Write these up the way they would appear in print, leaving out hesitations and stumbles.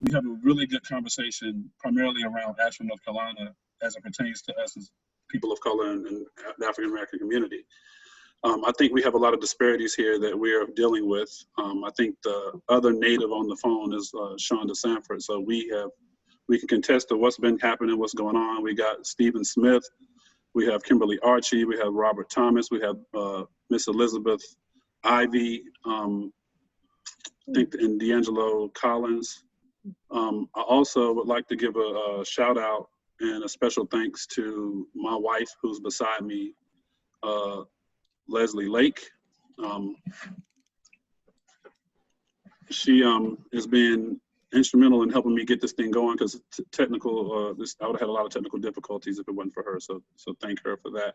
we have a really good conversation primarily around Asheville, North Carolina, as it pertains to us as people of color and the African American community. I think we have a lot of disparities here that we are dealing with. I think the other native on the phone is Shonda Sanford. So we can contest to what's been happening, what's going on. We got Stephen Smith, we have Kimberly Archie, we have Robert Thomas, we have Miss Elizabeth Ivy, I think, and D'Angelo Collins. I also would like to give a shout out and a special thanks to my wife who's beside me, Leslie Lake. She has been instrumental in helping me get this thing going, because technical, I would have had a lot of technical difficulties if it wasn't for her. So thank her for that.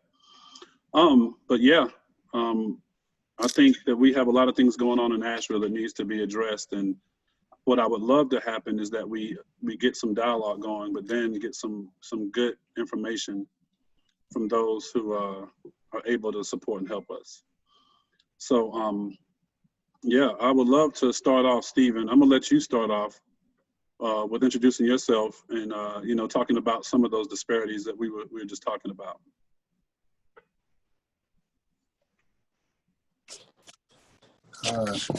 But yeah, I think that we have a lot of things going on in Asheville that needs to be addressed. And what I would love to happen is that we get some dialogue going, but then get some good information from those who are able to support and help us. So yeah, I would love to start off, Stephen. I'm gonna let you start off with introducing yourself and talking about some of those disparities that we were just talking about.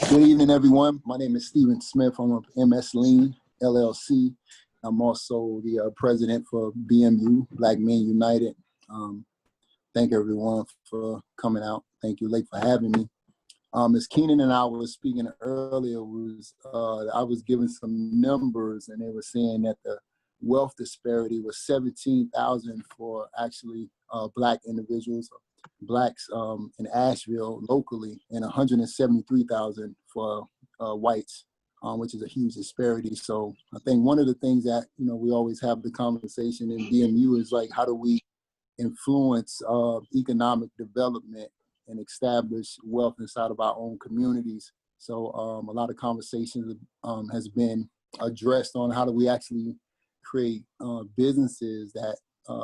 Good evening, everyone. My name is Stephen Smith. I'm with MS Lean LLC. I'm also the president for BMU, Black Men United. Thank everyone for coming out. Thank you, Lake, for having me. As Keenan and I were speaking earlier, I was given some numbers, and they were saying that the wealth disparity was 17,000 for actually Black individuals, Blacks in Asheville locally, and 173,000 for whites, which is a huge disparity. So I think one of the things that we always have the conversation in BMU is like, how do we influence economic development and establish wealth inside of our own communities? So a lot of conversations has been addressed on how do we actually create businesses that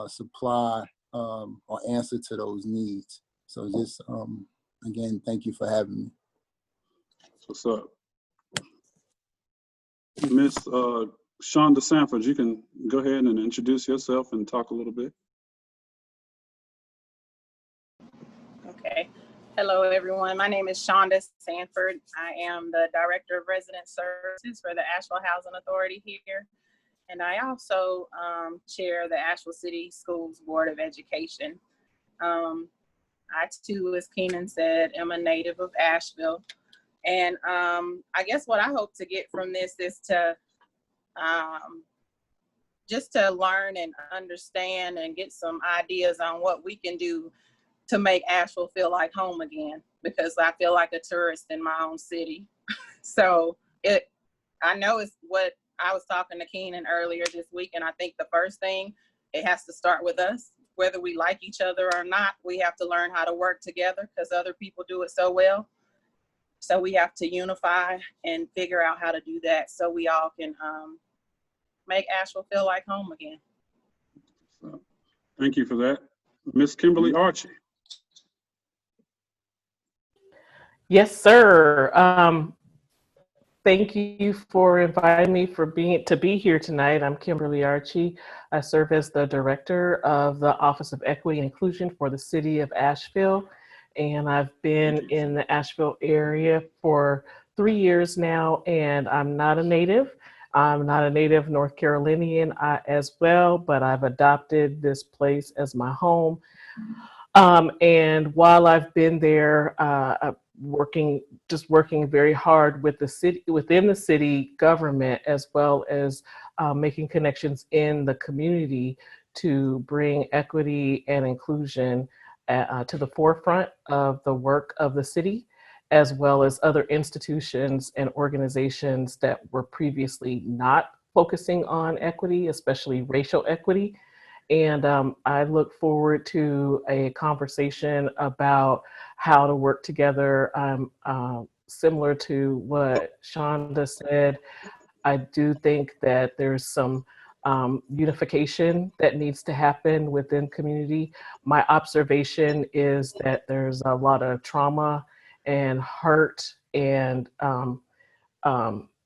supply or answer to those needs. So just again, thank you for having me. What's up? Miss Shonda Sanford, you can go ahead and introduce yourself and talk a little bit. Okay. Hello, everyone. My name is Shonda Sanford. I am the Director of Resident Services for the Asheville Housing Authority here. And I also chair the Asheville City Schools Board of Education. I too, as Keenan said, am a native of Asheville. And I guess what I hope to get from this is to just to learn and understand and get some ideas on what we can do to make Asheville feel like home again, because I feel like a tourist in my own city. So I know it's what I was talking to Keenan earlier this week, and I think the first thing, it has to start with us. Whether we like each other or not, we have to learn how to work together because other people do it so well. So we have to unify and figure out how to do that so we all can make Asheville feel like home again. So, thank you for that. Miss Kimberly Archie. Yes, sir. Thank you for inviting me to be here tonight. I'm Kimberly Archie. I serve as the Director of the Office of Equity and Inclusion for the City of Asheville. And I've been in the Asheville area for 3 years now, and I'm not a native. I'm not a native North Carolinian as well, but I've adopted this place as my home. And while I've been there, working very hard with the city, within the city government, as well as making connections in the community to bring equity and inclusion to the forefront of the work of the city, as well as other institutions and organizations that were previously not focusing on equity, especially racial equity. And I look forward to a conversation about how to work together. Similar to what Shonda said, I do think that there's some unification that needs to happen within community. My observation is that there's a lot of trauma and hurt and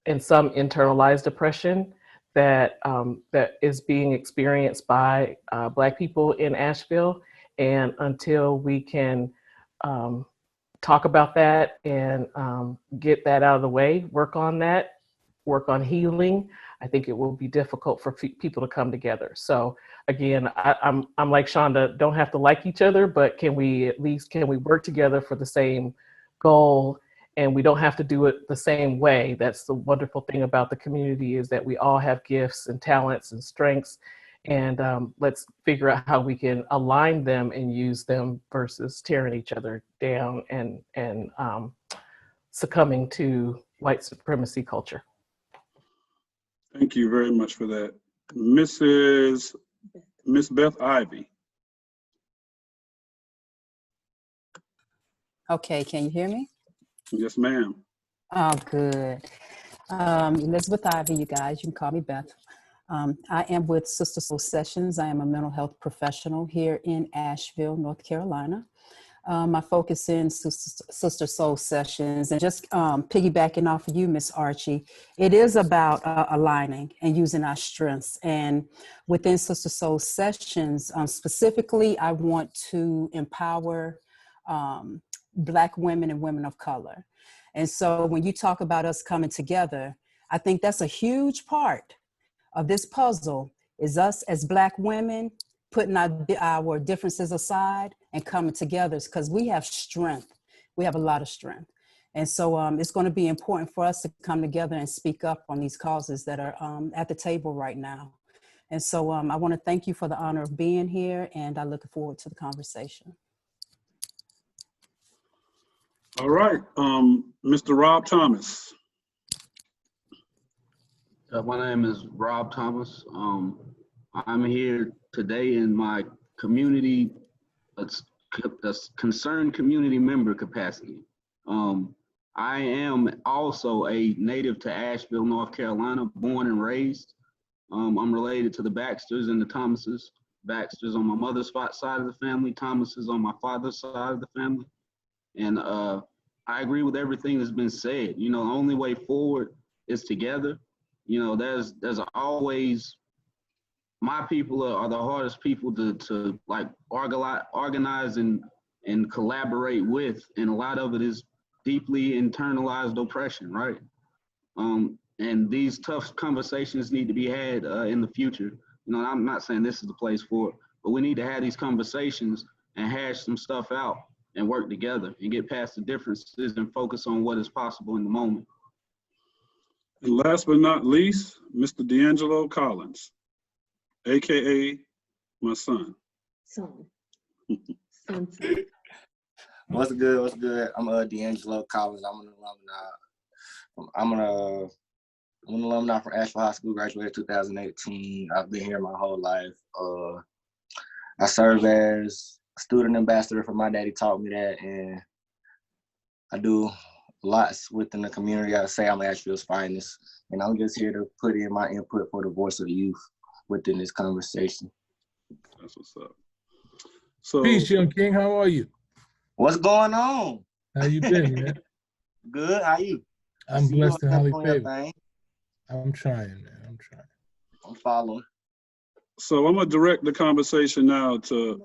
and some internalized oppression that that is being experienced by Black people in Asheville. And until we can talk about that and get that out of the way, work on that, work on healing, I think it will be difficult for people to come together. So again, I'm like Shonda, don't have to like each other, but can we work together for the same goal? And we don't have to do it the same way. That's the wonderful thing about the community, is that we all have gifts and talents and strengths. And let's figure out how we can align them and use them versus tearing each other down and succumbing to white supremacy culture. Thank you very much for that. Miss Beth Ivy. Okay, can you hear me? Yes, ma'am. Oh, good. Elizabeth Ivy, you guys, you can call me Beth. I am with Sister Soul Sessions. I am a mental health professional here in Asheville, North Carolina. My focus in Sister Soul Sessions, and just piggybacking off of you, Miss Archie, it is about aligning and using our strengths. And within Sister Soul Sessions, specifically, I want to empower Black women and women of color. And so when you talk about us coming together, I think that's a huge part of this puzzle, is us as Black women putting our differences aside and coming together, because we have strength. We have a lot of strength. And so it's going to be important for us to come together and speak up on these causes that are at the table right now. And so I want to thank you for the honor of being here, and I look forward to the conversation. All right, Mr. Rob Thomas. My name is Rob Thomas. I'm here today in my community, concerned community member capacity. I am also a native to Asheville, North Carolina, born and raised. I'm related to the Baxters and the Thomases. Baxters on my mother's side of the family, Thomases on my father's side of the family. And I agree with everything that's been said. You know, the only way forward is together. You know, there's always, my people are the hardest people to like organize and collaborate with. And a lot of it is deeply internalized oppression, right? And these tough conversations need to be had in the future. You know, I'm not saying this is the place for it, but we need to have these conversations and hash some stuff out and work together and get past the differences and focus on what is possible in the moment. And last but not least, Mr. D'Angelo Collins, AKA my son. Son. What's good? What's good? I'm D'Angelo Collins. I'm an alumni. I'm an alumni from Asheville High School. Graduated 2018. I've been here my whole life. I serve as student ambassador for My Daddy Taught Me That, and I do lots within the community. I say I'm Asheville's finest, and I'm just here to put in my input for the voice of the youth within this conversation. That's what's up. So, Peace, Young King. How are you? What's going on? How you been, man? Good. How you? I'm blessed and highly favored. Thing. I'm trying, man. I'm trying. I'm following. So I'm gonna direct the conversation now to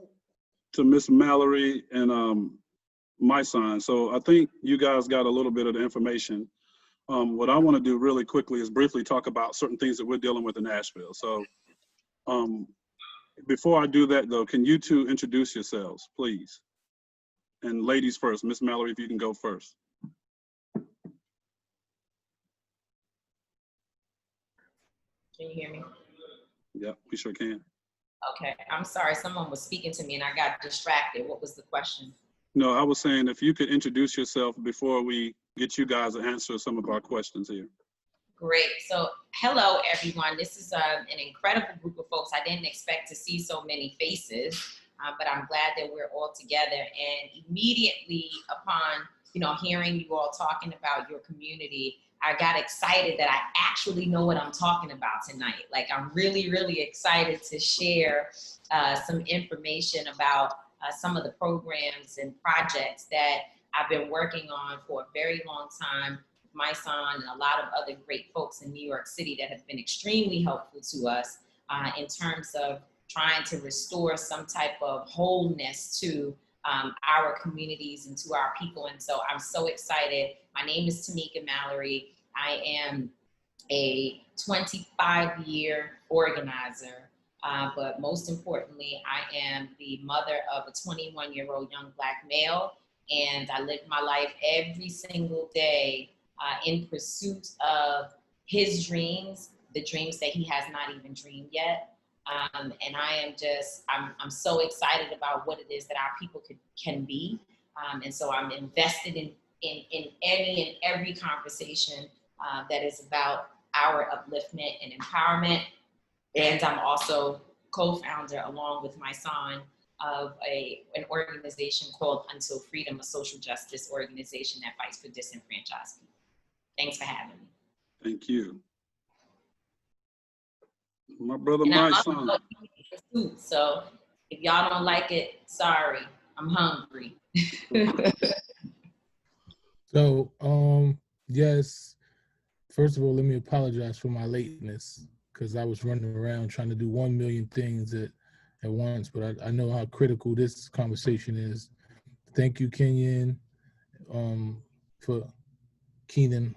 Miss Mallory and Mysonne. So I think you guys got a little bit of the information. What I want to do really quickly is briefly talk about certain things that we're dealing with in Asheville. So before I do that though, can you two introduce yourselves, please? And ladies first. Miss Mallory, if you can go first. Can you hear me? Yeah, we sure can. Okay, I'm sorry, someone was speaking to me and I got distracted. What was the question? No, I was saying if you could introduce yourself before we get you guys to answer some of our questions here. Great, so hello everyone. This is an incredible group of folks. I didn't expect to see so many faces, but I'm glad that we're all together. And immediately upon, hearing you all talking about your community, I got excited that I actually know what I'm talking about tonight. Like, I'm really, really excited to share some information about some of the programs and projects that I've been working on for a very long time with Mysonne and a lot of other great folks in New York City that have been extremely helpful to us in terms of trying to restore some type of wholeness to our communities and to our people. And so I'm so excited. My name is Tamika Mallory. I am a 25-year organizer, but most importantly, I am the mother of a 21-year-old young Black male, and I live my life every single day in pursuit of his dreams, the dreams that he has not even dreamed yet. And I am just, I'm so excited about what it is that our people can be. And so I'm invested in any and every conversation that is about our upliftment and empowerment. And I'm also co-founder, along with my son, of an organization called Until Freedom, a social justice organization that fights for disenfranchised people. Thanks for having me. Thank you. My brother, And my I'm son. also eating food, so if y'all don't like it, sorry, I'm hungry. So, yes, first of all, let me apologize for my lateness because I was running around trying to do 1 million things at once, but I know how critical this conversation is. Thank you, Kenyon, for Keenan,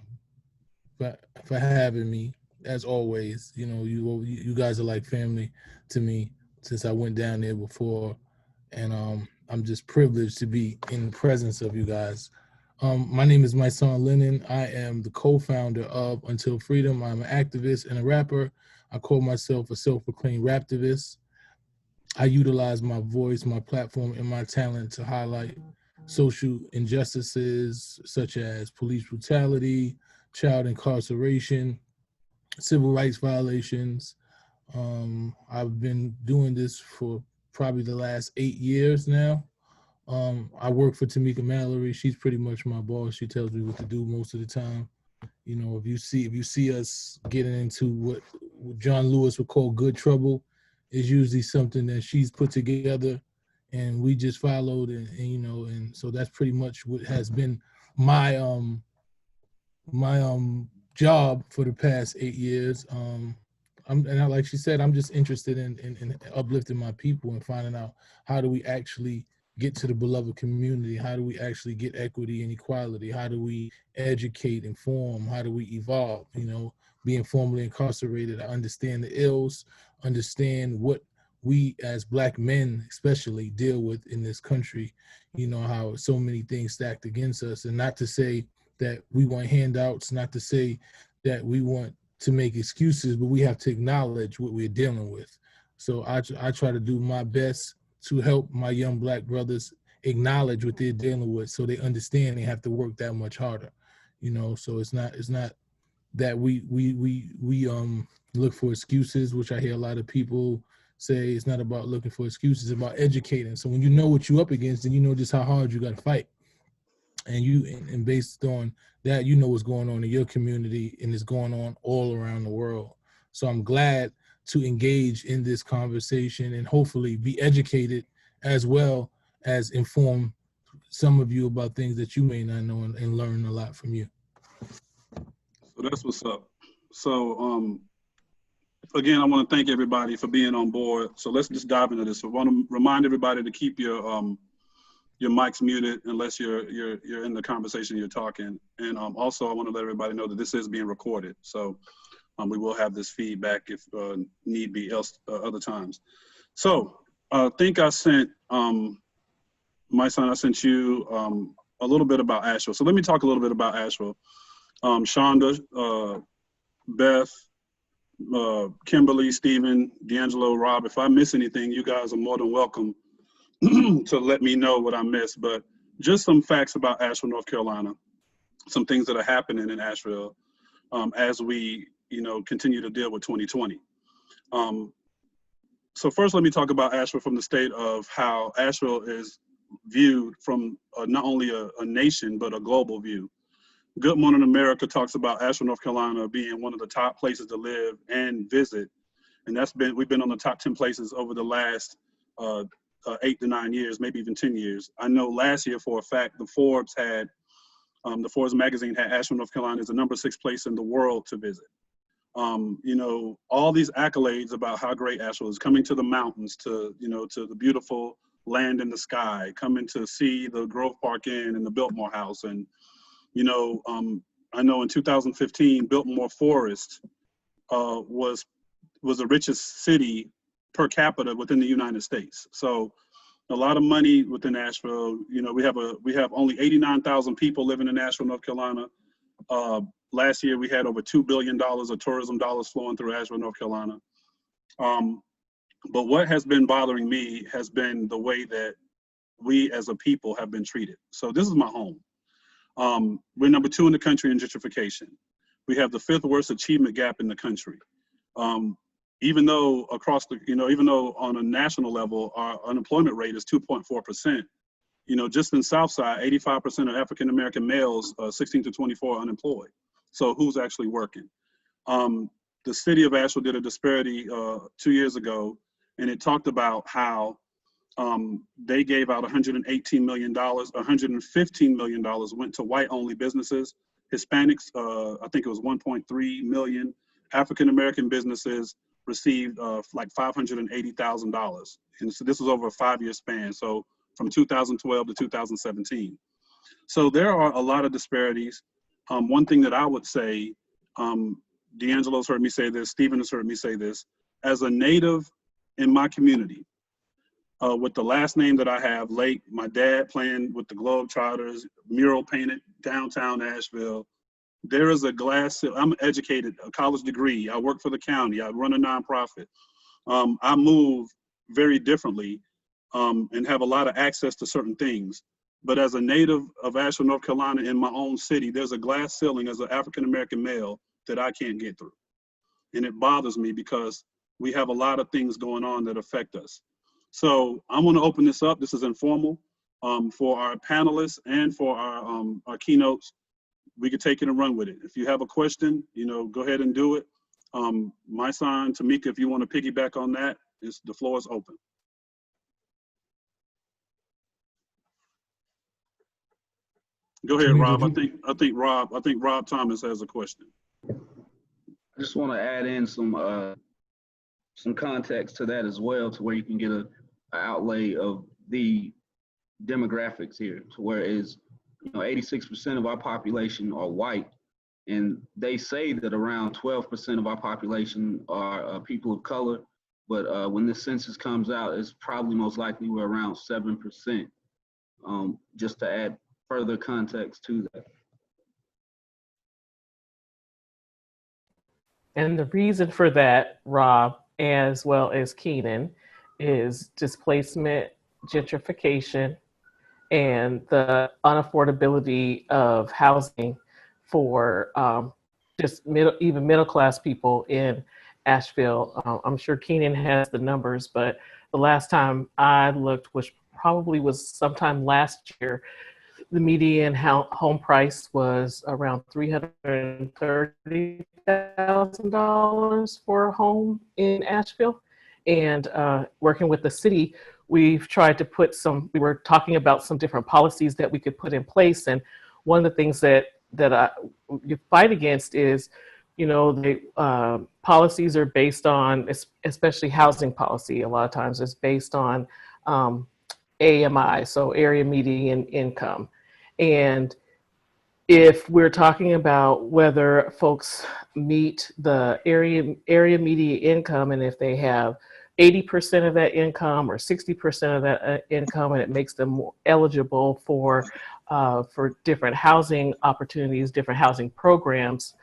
for having me. As always, you know, you guys are like family to me since I went down there before, and I'm just privileged to be in the presence of you guys. My name is Mysonne Lennon. I am the co-founder of Until Freedom. I'm an activist and a rapper. I call myself a self-proclaimed raptivist. I utilize my voice, my platform, and my talent to highlight social injustices such as police brutality, child incarceration, civil rights violations. I've been doing this for probably the last 8 years now. I work for Tamika Mallory. She's pretty much my boss. She tells me what to do most of the time. You know, if you see us getting into what John Lewis would call good trouble, is usually something that she's put together and we just followed, and you know, and so that's pretty much what has been my job for the past 8 years. Like she said, I'm just interested in uplifting my people and finding out how do we actually get to the beloved community? How do we actually get equity and equality? How do we educate, inform? How do we evolve? You know, being formerly incarcerated, I understand the ills, understand what we as Black men especially deal with in this country. You know, how so many things stacked against us, and not to say that we want handouts, not to say that we want to make excuses, but we have to acknowledge what we're dealing with. So I try to do my best to help my young Black brothers acknowledge what they're dealing with, so they understand they have to work that much harder. You know, so it's not that we look for excuses, which I hear a lot of people say. It's not about looking for excuses, it's about educating. So when you know what you're up against, then you know just how hard you got to fight. And based on that, you know what's going on in your community, and it's going on all around the world. So I'm glad to engage in this conversation and hopefully be educated as well as inform some of you about things that you may not know, and learn a lot from you. So that's what's up. So again, I want to thank everybody for being on board. So let's just dive into this. So I want to remind everybody to keep your mics muted unless you're in the conversation, you're talking. And also I want to let everybody know that this is being recorded. So we will have this feedback if need be other times. So I think I sent, my son, I sent you a little bit about Asheville. So let me talk a little bit about Asheville. Shonda, Beth, Kimberly, Stephen, D'Angelo, Rob, if I miss anything, you guys are more than welcome to let me know what I missed. But just some facts about Asheville, North Carolina, some things that are happening in Asheville as we, continue to deal with 2020. So first, let me talk about Asheville from the state of how Asheville is viewed from not only a nation, but a global view. Good Morning America talks about Asheville, North Carolina being one of the top places to live and visit. And we've been on the top 10 places over the last 8 to 9 years, maybe even 10 years. I know last year for a fact, the Forbes had The Forbes magazine had Asheville, North Carolina as the #6 place in the world to visit. You know, all these accolades about how great Asheville is, coming to the mountains, to, you know, to the beautiful land in the sky, coming to see the Grove Park Inn and the Biltmore House. And, you know, I know in 2015, Biltmore Forest was the richest city per capita within the United States. So a lot of money within Asheville. You know, we have only 89,000 people living in Asheville, North Carolina. Last year we had over $2 billion of tourism dollars flowing through Asheville, North Carolina. But what has been bothering me has been the way that we as a people have been treated. So this is my home. We're #2 in the country in gentrification. We have the 5th worst achievement gap in the country. Even though even though on a national level, our unemployment rate is 2.4%, you know, just in Southside, 85% of African-American males, 16 to 24 are unemployed. So who's actually working? The city of Asheville did a disparity 2 years ago, and it talked about how they gave out $118 million, $115 million went to white-only businesses. Hispanics, I think it was 1.3 million. African-American businesses received like $580,000. And so this was over a 5-year span. So from 2012 to 2017. So there are a lot of disparities. One thing that I would say, D'Angelo's heard me say this, Stephen has heard me say this, as a native in my community, with the last name that I have, Lake, my dad playing with the Globetrotters, mural painted downtown Asheville, there is a glass, I'm educated, a college degree, I work for the county, I run a nonprofit. I move very differently and have a lot of access to certain things. But as a native of Asheville, North Carolina, in my own city, there's a glass ceiling as an African-American male that I can't get through. And it bothers me because we have a lot of things going on that affect us. So I want to open this up. This is informal for our panelists and for our keynotes. We could take it and run with it. If you have a question, you know, go ahead and do it. Mysonne, Tamika, if you want to piggyback on that, the floor is open. Go ahead, Rob. I think Rob Thomas has a question. I just want to add in some context to that as well, to where you can get an outlay of the demographics here, to where is, you know, 86% of our population are white, and they say that around 12% of our population are people of color, but when this census comes out, it's probably most likely we're around 7%, just to add further context to that. And the reason for that, Rob, as well as Keenan, is displacement, gentrification, and the unaffordability of housing for just even middle-class people in Asheville. I'm sure Keenan has the numbers, but the last time I looked, which probably was sometime last year, the median home price was around $330,000 for a home in Asheville. And working with the city, we've tried to we were talking about some different policies that we could put in place. And one of the things that you fight against is, you know, the policies are based on, especially housing policy, a lot of times is based on AMI, so area median income. And if we're talking about whether folks meet the area median income, and if they have 80% of that income or 60% of that income, and it makes them more eligible for different housing opportunities, different housing programs,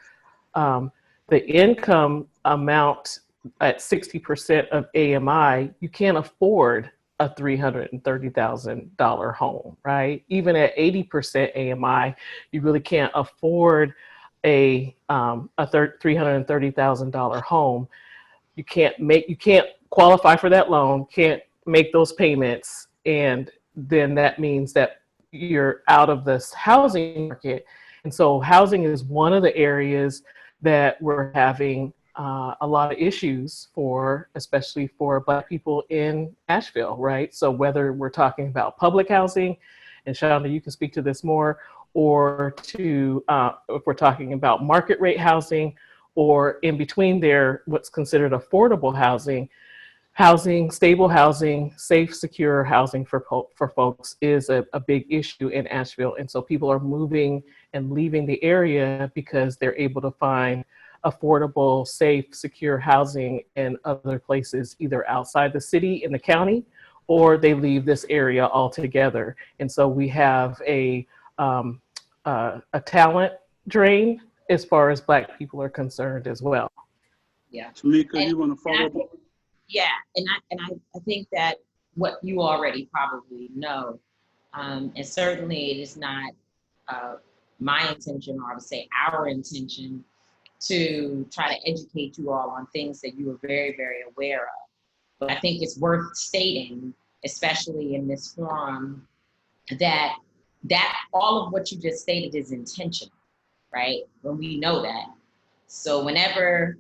the income amount at 60% of AMI, you can't afford a $330,000 home, right? Even at 80% AMI, you really can't afford a $330,000 home. You can't qualify for that loan, can't make those payments, and then that means that you're out of this housing market. And so housing is one of the areas that we're having a lot of issues for, especially for Black people in Asheville, right? So whether we're talking about public housing, and Shonda, you can speak to this more, or to, if we're talking about market rate housing, or in between there, what's considered affordable housing, stable housing, safe, secure housing for folks is a big issue in Asheville. And so people are moving and leaving the area because they're able to find affordable, safe, secure housing in other places, either outside the city, in the county, or they leave this area altogether. And so we have a talent drain as far as Black people are concerned as well. Yeah. Tamika, you want to follow up? Yeah, and I think that what you already probably know, and certainly it is not my intention, or I would say our intention, to try to educate you all on things that you are very, very aware of. But I think it's worth stating, especially in this forum, that all of what you just stated is intentional, right? When we know that. So whenever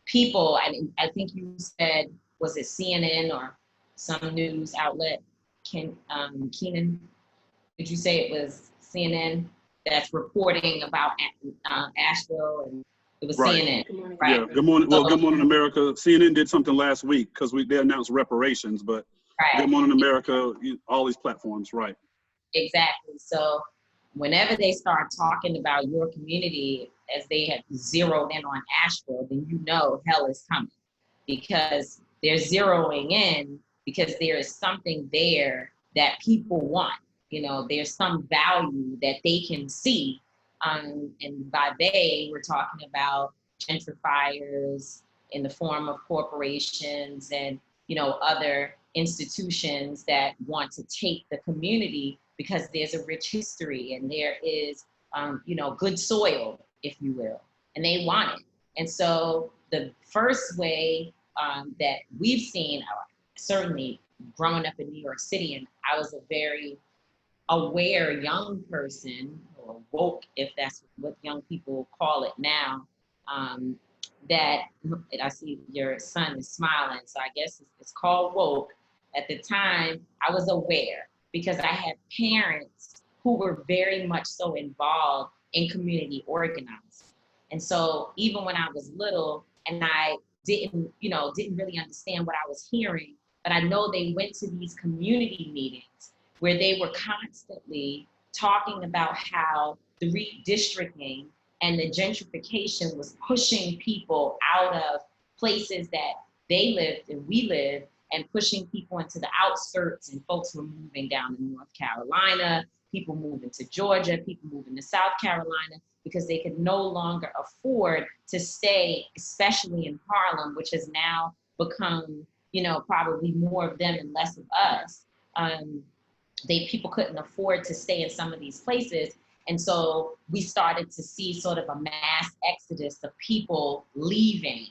people, I think you said, was it CNN or some news outlet, Keenan, did you say it was CNN that's reporting about Asheville, and it was Right. CNN, right? Yeah, Good Morning, well, Good Morning America, CNN did something last week because they announced reparations, but Right. Good Morning America, all these platforms, right. Exactly. So whenever they start talking about your community as they have zeroed in on Asheville, then you know hell is coming, because they're zeroing in because there is something there that people want. You know, there's some value that they can see. And by they, we're talking about gentrifiers in the form of corporations and, you know, other institutions that want to take the community because there's a rich history and there is, you know, good soil, if you will, and they want it. And so the first way that we've seen, certainly growing up in New York City, and I was a very aware young person, or woke, if that's what young people call it now, that I see your son is smiling, so I guess it's called woke. At the time, I was aware because I had parents who were very much so involved in community organizing. And so even when I was little and I didn't really understand what I was hearing, but I know they went to these community meetings where they were constantly talking about how the redistricting and the gentrification was pushing people out of places that they lived and we lived, and pushing people into the outskirts, and folks were moving down to North Carolina, people moving to Georgia, people moving to South Carolina, because they could no longer afford to stay, especially in Harlem, which has now become, you know, probably more of them and less of us. People couldn't afford to stay in some of these places. And so we started to see sort of a mass exodus of people leaving.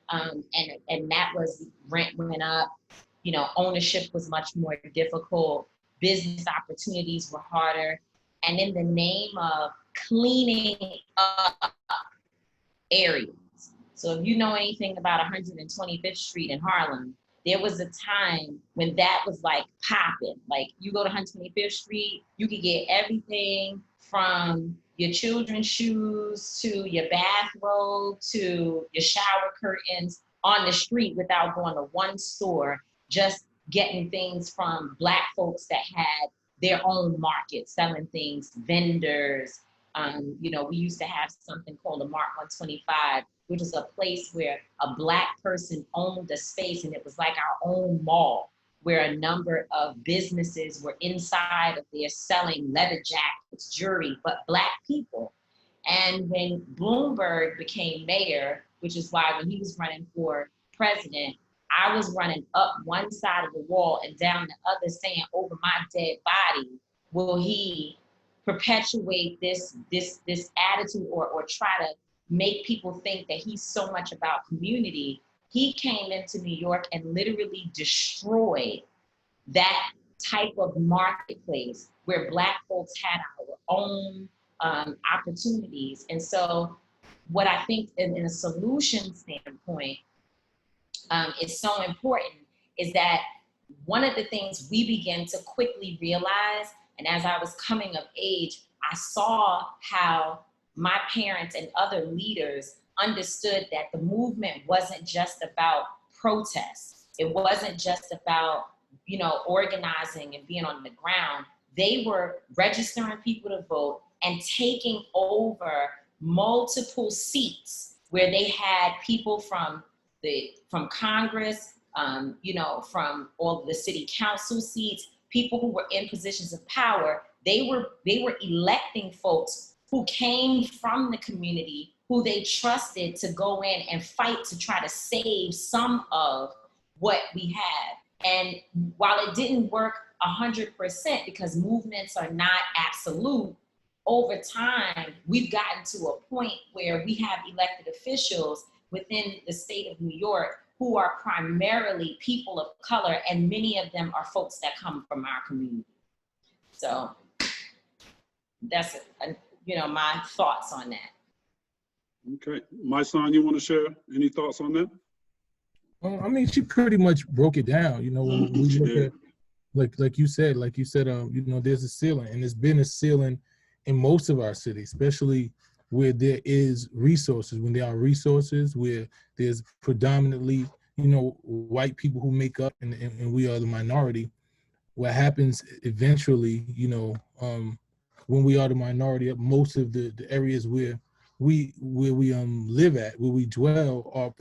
And that was, rent went up, you know, ownership was much more difficult, business opportunities were harder. And in the name of cleaning up areas. So if you know anything about 125th Street in Harlem, there was a time when that was like popping. Like you go to 125th Street, you could get everything from your children's shoes to your bathrobe to your shower curtains on the street without going to one store, just getting things from Black folks that had their own market, selling things, vendors. You know, we used to have something called a Mart 125, which is a place where a Black person owned a space, and it was like our own mall, where a number of businesses were inside of there selling leather jackets, jewelry, but Black people. And when Bloomberg became mayor, which is why when he was running for president, I was running up one side of the wall and down the other saying, over my dead body, will he perpetuate this attitude or try to make people think that he's so much about community. He came into New York and literally destroyed that type of marketplace where Black folks had our own opportunities. And so what I think in a solution standpoint is so important is that one of the things we began to quickly realize, and as I was coming of age, I saw how my parents and other leaders understood that the movement wasn't just about protests. It wasn't just about, you know, organizing and being on the ground. They were registering people to vote and taking over multiple seats where they had people from Congress, you know, from all the city council seats, people who were in positions of power. They were electing folks who came from the community, who they trusted to go in and fight to try to save some of what we had. And while it didn't work 100%, because movements are not absolute, over time, we've gotten to a point where we have elected officials within the state of New York who are primarily people of color, and many of them are folks that come from our community. So that's, you know, my thoughts on that. Okay, Mysonne, you want to share any thoughts on that? I mean, she pretty much broke it down. You know, when we look at, like you said, you know, there's a ceiling, and there's been a ceiling in most of our cities, especially where there is resources. When there are resources, where there's predominantly, you know, white people who make up, and we are the minority. What happens eventually, you know, when we are the minority, most of the areas where we live at, where we dwell, are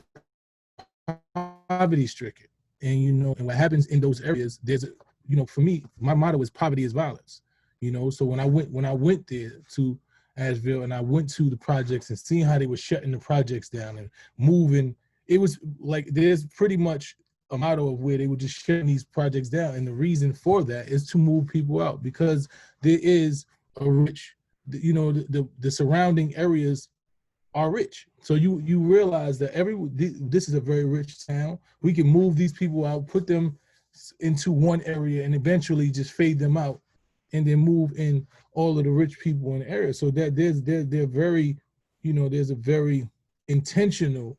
poverty stricken. And, you know, and what happens in those areas, there's, you know, for me, my motto is poverty is violence. You know, so when I went there to Asheville, and I went to the projects and seeing how they were shutting the projects down and moving, it was like, there's pretty much a motto of where they were just shutting these projects down. And the reason for that is to move people out, because there is a rich, you know, the surrounding areas are rich. So you realize that this is a very rich town. We can move these people out, put them into one area, and eventually just fade them out, and then move in all of the rich people in the area. So that they're very, you know, there's a very intentional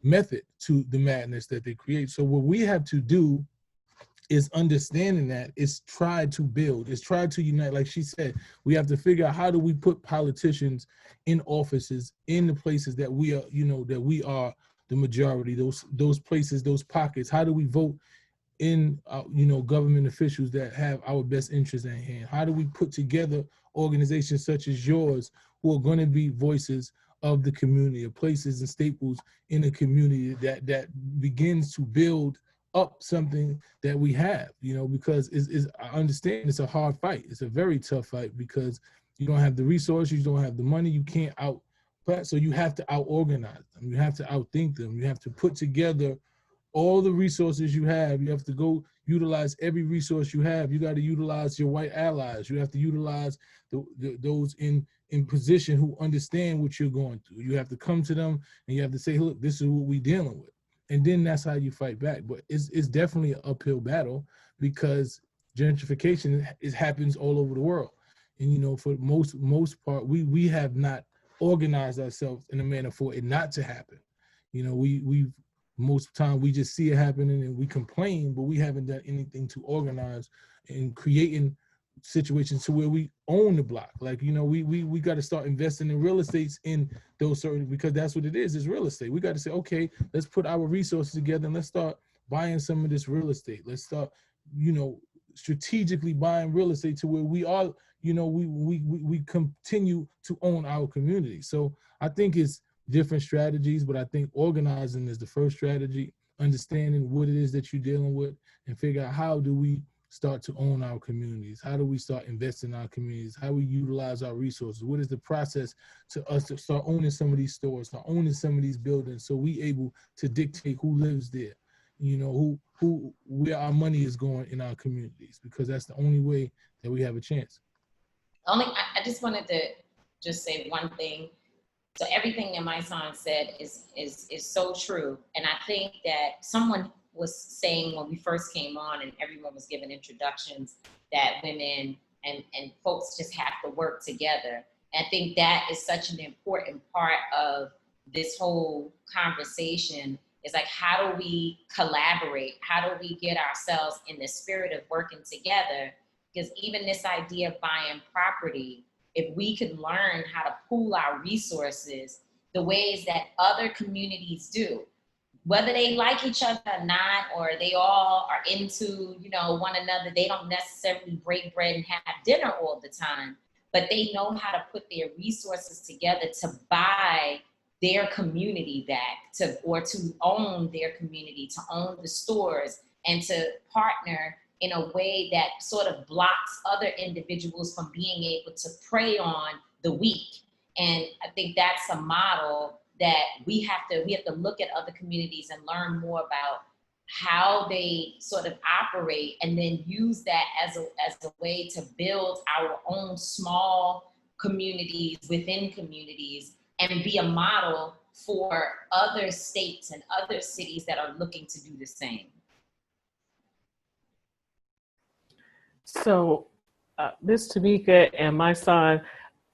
method to the madness that they create. So what we have to do is understanding that, is try to build, is try to unite. Like she said, we have to figure out, how do we put politicians in offices, in the places that we are, you know, that we are the majority, those places, those pockets. How do we vote in, you know, government officials that have our best interests at hand? How do we put together organizations such as yours, who are going to be voices of the community, of places and staples in the community that begins to build up something that we have, you know, because I understand it's a hard fight. It's a very tough fight, because you don't have the resources, you don't have the money, you can't so you have to out-organize them, you have to outthink them, you have to put together all the resources you have. You have to go utilize every resource you have. You got to utilize your white allies. You have to utilize those in position who understand what you're going through. You have to come to them, and you have to say, look, this is what we're dealing with. And then that's how you fight back. But it's definitely an uphill battle, because gentrification happens all over the world. And, you know, for most part, we have not organized ourselves in a manner for it not to happen. You know, we've most of the time we just see it happening and we complain, but we haven't done anything to organize and creating situations to where we own the block. Like, you know, we got to start investing in real estates in those certain, because that's what it is. It's real estate. We got to say, okay, let's put our resources together and let's start buying some of this real estate. Let's start, you know, strategically buying real estate to where we are, you know, we continue to own our community. So I think it's different strategies, but I think organizing is the first strategy, understanding what it is that you're dealing with, and figure out, how do we start to own our communities? How do we start investing in our communities? How we utilize our resources? What is the process to us to start owning some of these stores, start owning some of these buildings, so we able to dictate who lives there, you know, where our money is going in our communities, because that's the only way that we have a chance. I just wanted to just say one thing. So everything that Mysonne said is so true. And I think that someone was saying when we first came on and everyone was giving introductions, that women and folks just have to work together. And I think that is such an important part of this whole conversation, is like, how do we collaborate? How do we get ourselves in the spirit of working together? Because even this idea of buying property, if we could learn how to pool our resources the ways that other communities do, whether they like each other or not, or they all are into, you know, one another. They don't necessarily break bread and have dinner all the time, but they know how to put their resources together to buy their community back, or to own their community, to own the stores, and to partner in a way that sort of blocks other individuals from being able to prey on the weak. And I think that's a model that we have to look at other communities and learn more about how they sort of operate, and then use that as a way to build our own small communities within communities, and be a model for other states and other cities that are looking to do the same. So, Ms. Tamika and Mysonne,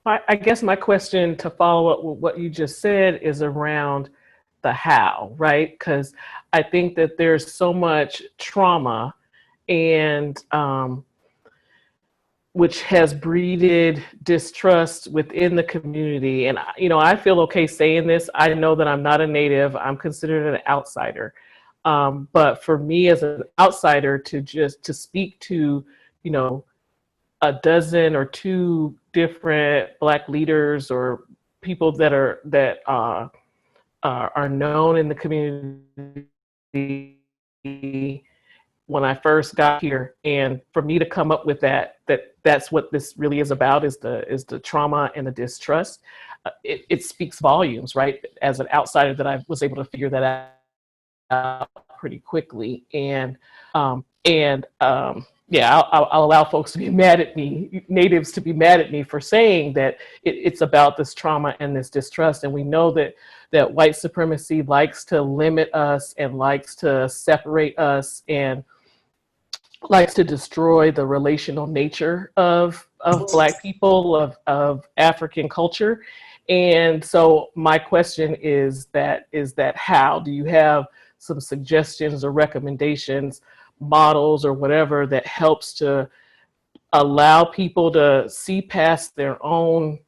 I guess my question to follow up with what you just said is around the how, right? Because I think that there's so much trauma, and which has breeded distrust within the community. And, you know, I feel okay saying this. I know that I'm not a native. I'm considered an outsider. But for me as an outsider to speak to, you know, a dozen or two different Black leaders or people that are known in the community when I first got here, and for me to come up with that's what this really is about, is the trauma and the distrust. It speaks volumes, right? As an outsider, that I was able to figure that out pretty quickly, and yeah, I'll allow folks to be mad at me, natives to be mad at me for saying that it's about this trauma and this distrust. And we know that white supremacy likes to limit us and likes to separate us and likes to destroy the relational nature of Black people, of African culture. And so my question is that how do you have some suggestions or recommendations, models or whatever, that helps to allow people to see past their own,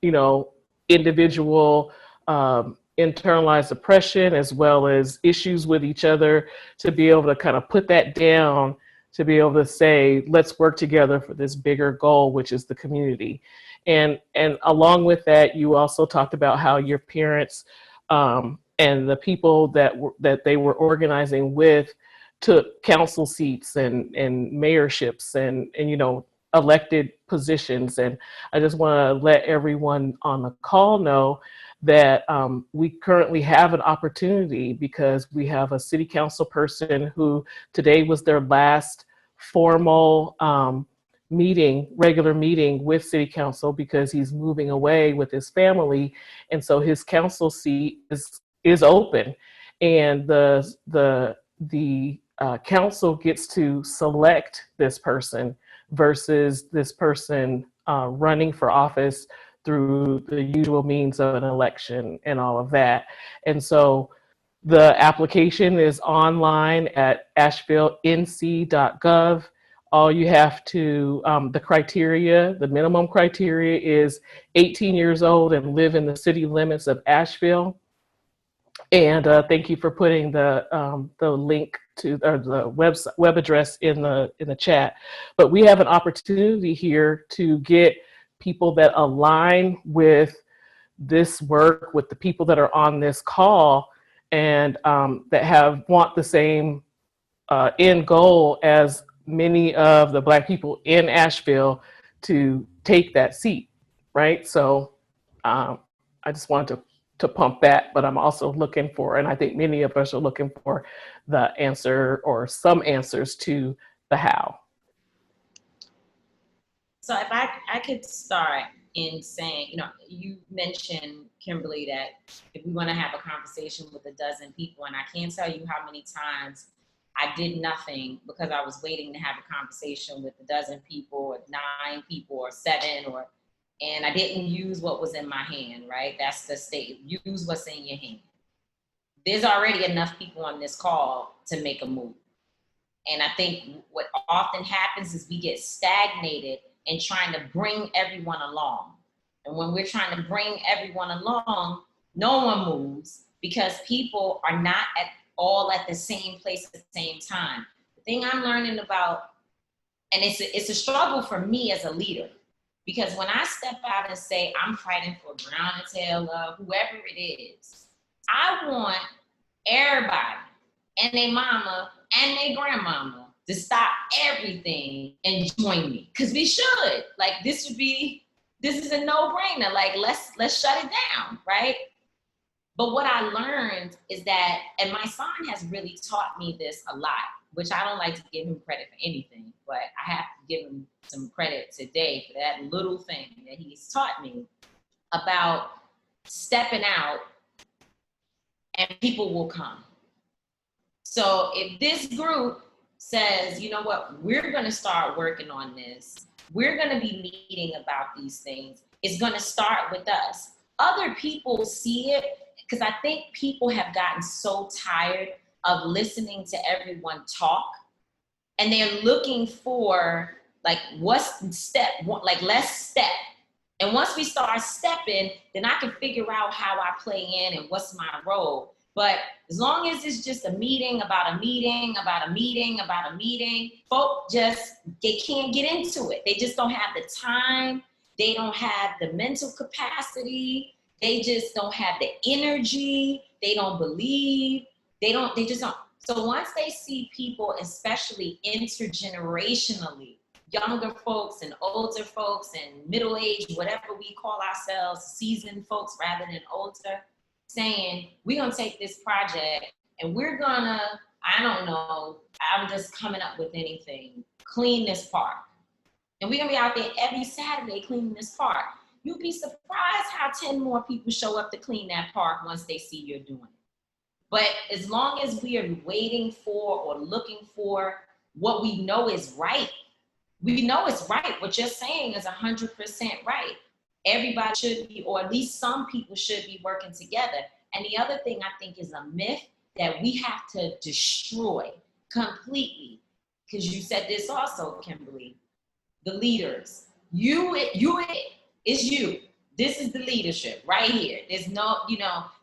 you know, individual internalized oppression, as well as issues with each other, to be able to kind of put that down, to be able to say, let's work together for this bigger goal, which is the community. And along with that, you also talked about how your parents and the people that they were organizing with took council seats and mayorships and you know, elected positions. And I just want to let everyone on the call know that we currently have an opportunity, because we have a city council person who today was their last formal regular meeting with city council, because he's moving away with his family. And so his council seat is open, and the council gets to select this person versus this person running for office through the usual means of an election and all of that. And so the application is online at ashevillennc.gov. All you have to, the minimum criteria is 18 years old and live in the city limits of Asheville. And thank you for putting the link to, or the web address in the chat. But we have an opportunity here to get people that align with this work, with the people that are on this call, and that want the same end goal as many of the Black people in Asheville, to take that seat, right? So I just wanted to pump that, but I'm also looking for, and I think many of us are looking for, the answer or some answers to the how. So if I could start in saying, you know, you mentioned, Kimberly, that if we want to have a conversation with a dozen people, and I can't tell you how many times I did nothing because I was waiting to have a conversation with a dozen people, or 9 people, or 7, and I didn't use what was in my hand, right? That's the state. Use what's in your hand. There's already enough people on this call to make a move. And I think what often happens is we get stagnated and trying to bring everyone along. And when we're trying to bring everyone along, no one moves because people are not all at the same place at the same time. The thing I'm learning about, and it's a struggle for me as a leader, because when I step out and say, I'm fighting for Brown and Taylor, whoever it is, I want everybody and their mama and their grandmama to stop everything and join me. Because we should. Like, this is a no-brainer. Like, let's shut it down, right? But what I learned is that, and my son has really taught me this a lot, which I don't like to give him credit for anything, but I have to give him some credit today for that little thing that he's taught me about stepping out and people will come. So if this group says, you know what, we're gonna start working on this, we're gonna be meeting about these things, it's gonna start with us. Other people see it, because I think people have gotten so tired of listening to everyone talk, and they're looking for, like, what's step one, like, let's step. And once we start stepping, then I can figure out how I play in and what's my role. But as long as it's just a meeting about a meeting, about a meeting, about a meeting, folk they can't get into it. They just don't have the time. They don't have the mental capacity. They just don't have the energy. They don't believe. They just don't. So once they see people, especially intergenerationally, younger folks and older folks and middle-aged, whatever we call ourselves, seasoned folks rather than older, saying, we're gonna take this project and we're gonna, I don't know, I'm just coming up with anything, clean this park. And we're gonna be out there every Saturday cleaning this park. You'd be surprised how 10 more people show up to clean that park once they see you're doing it. But as long as we are waiting for or looking for what we know is right, we know it's right. What you're saying is 100% right. Everybody should be, or at least some people should be working together. And the other thing I think is a myth that we have to destroy completely, because you said this also, Kimberly, the leaders. It's you. This is the leadership right here. There's no,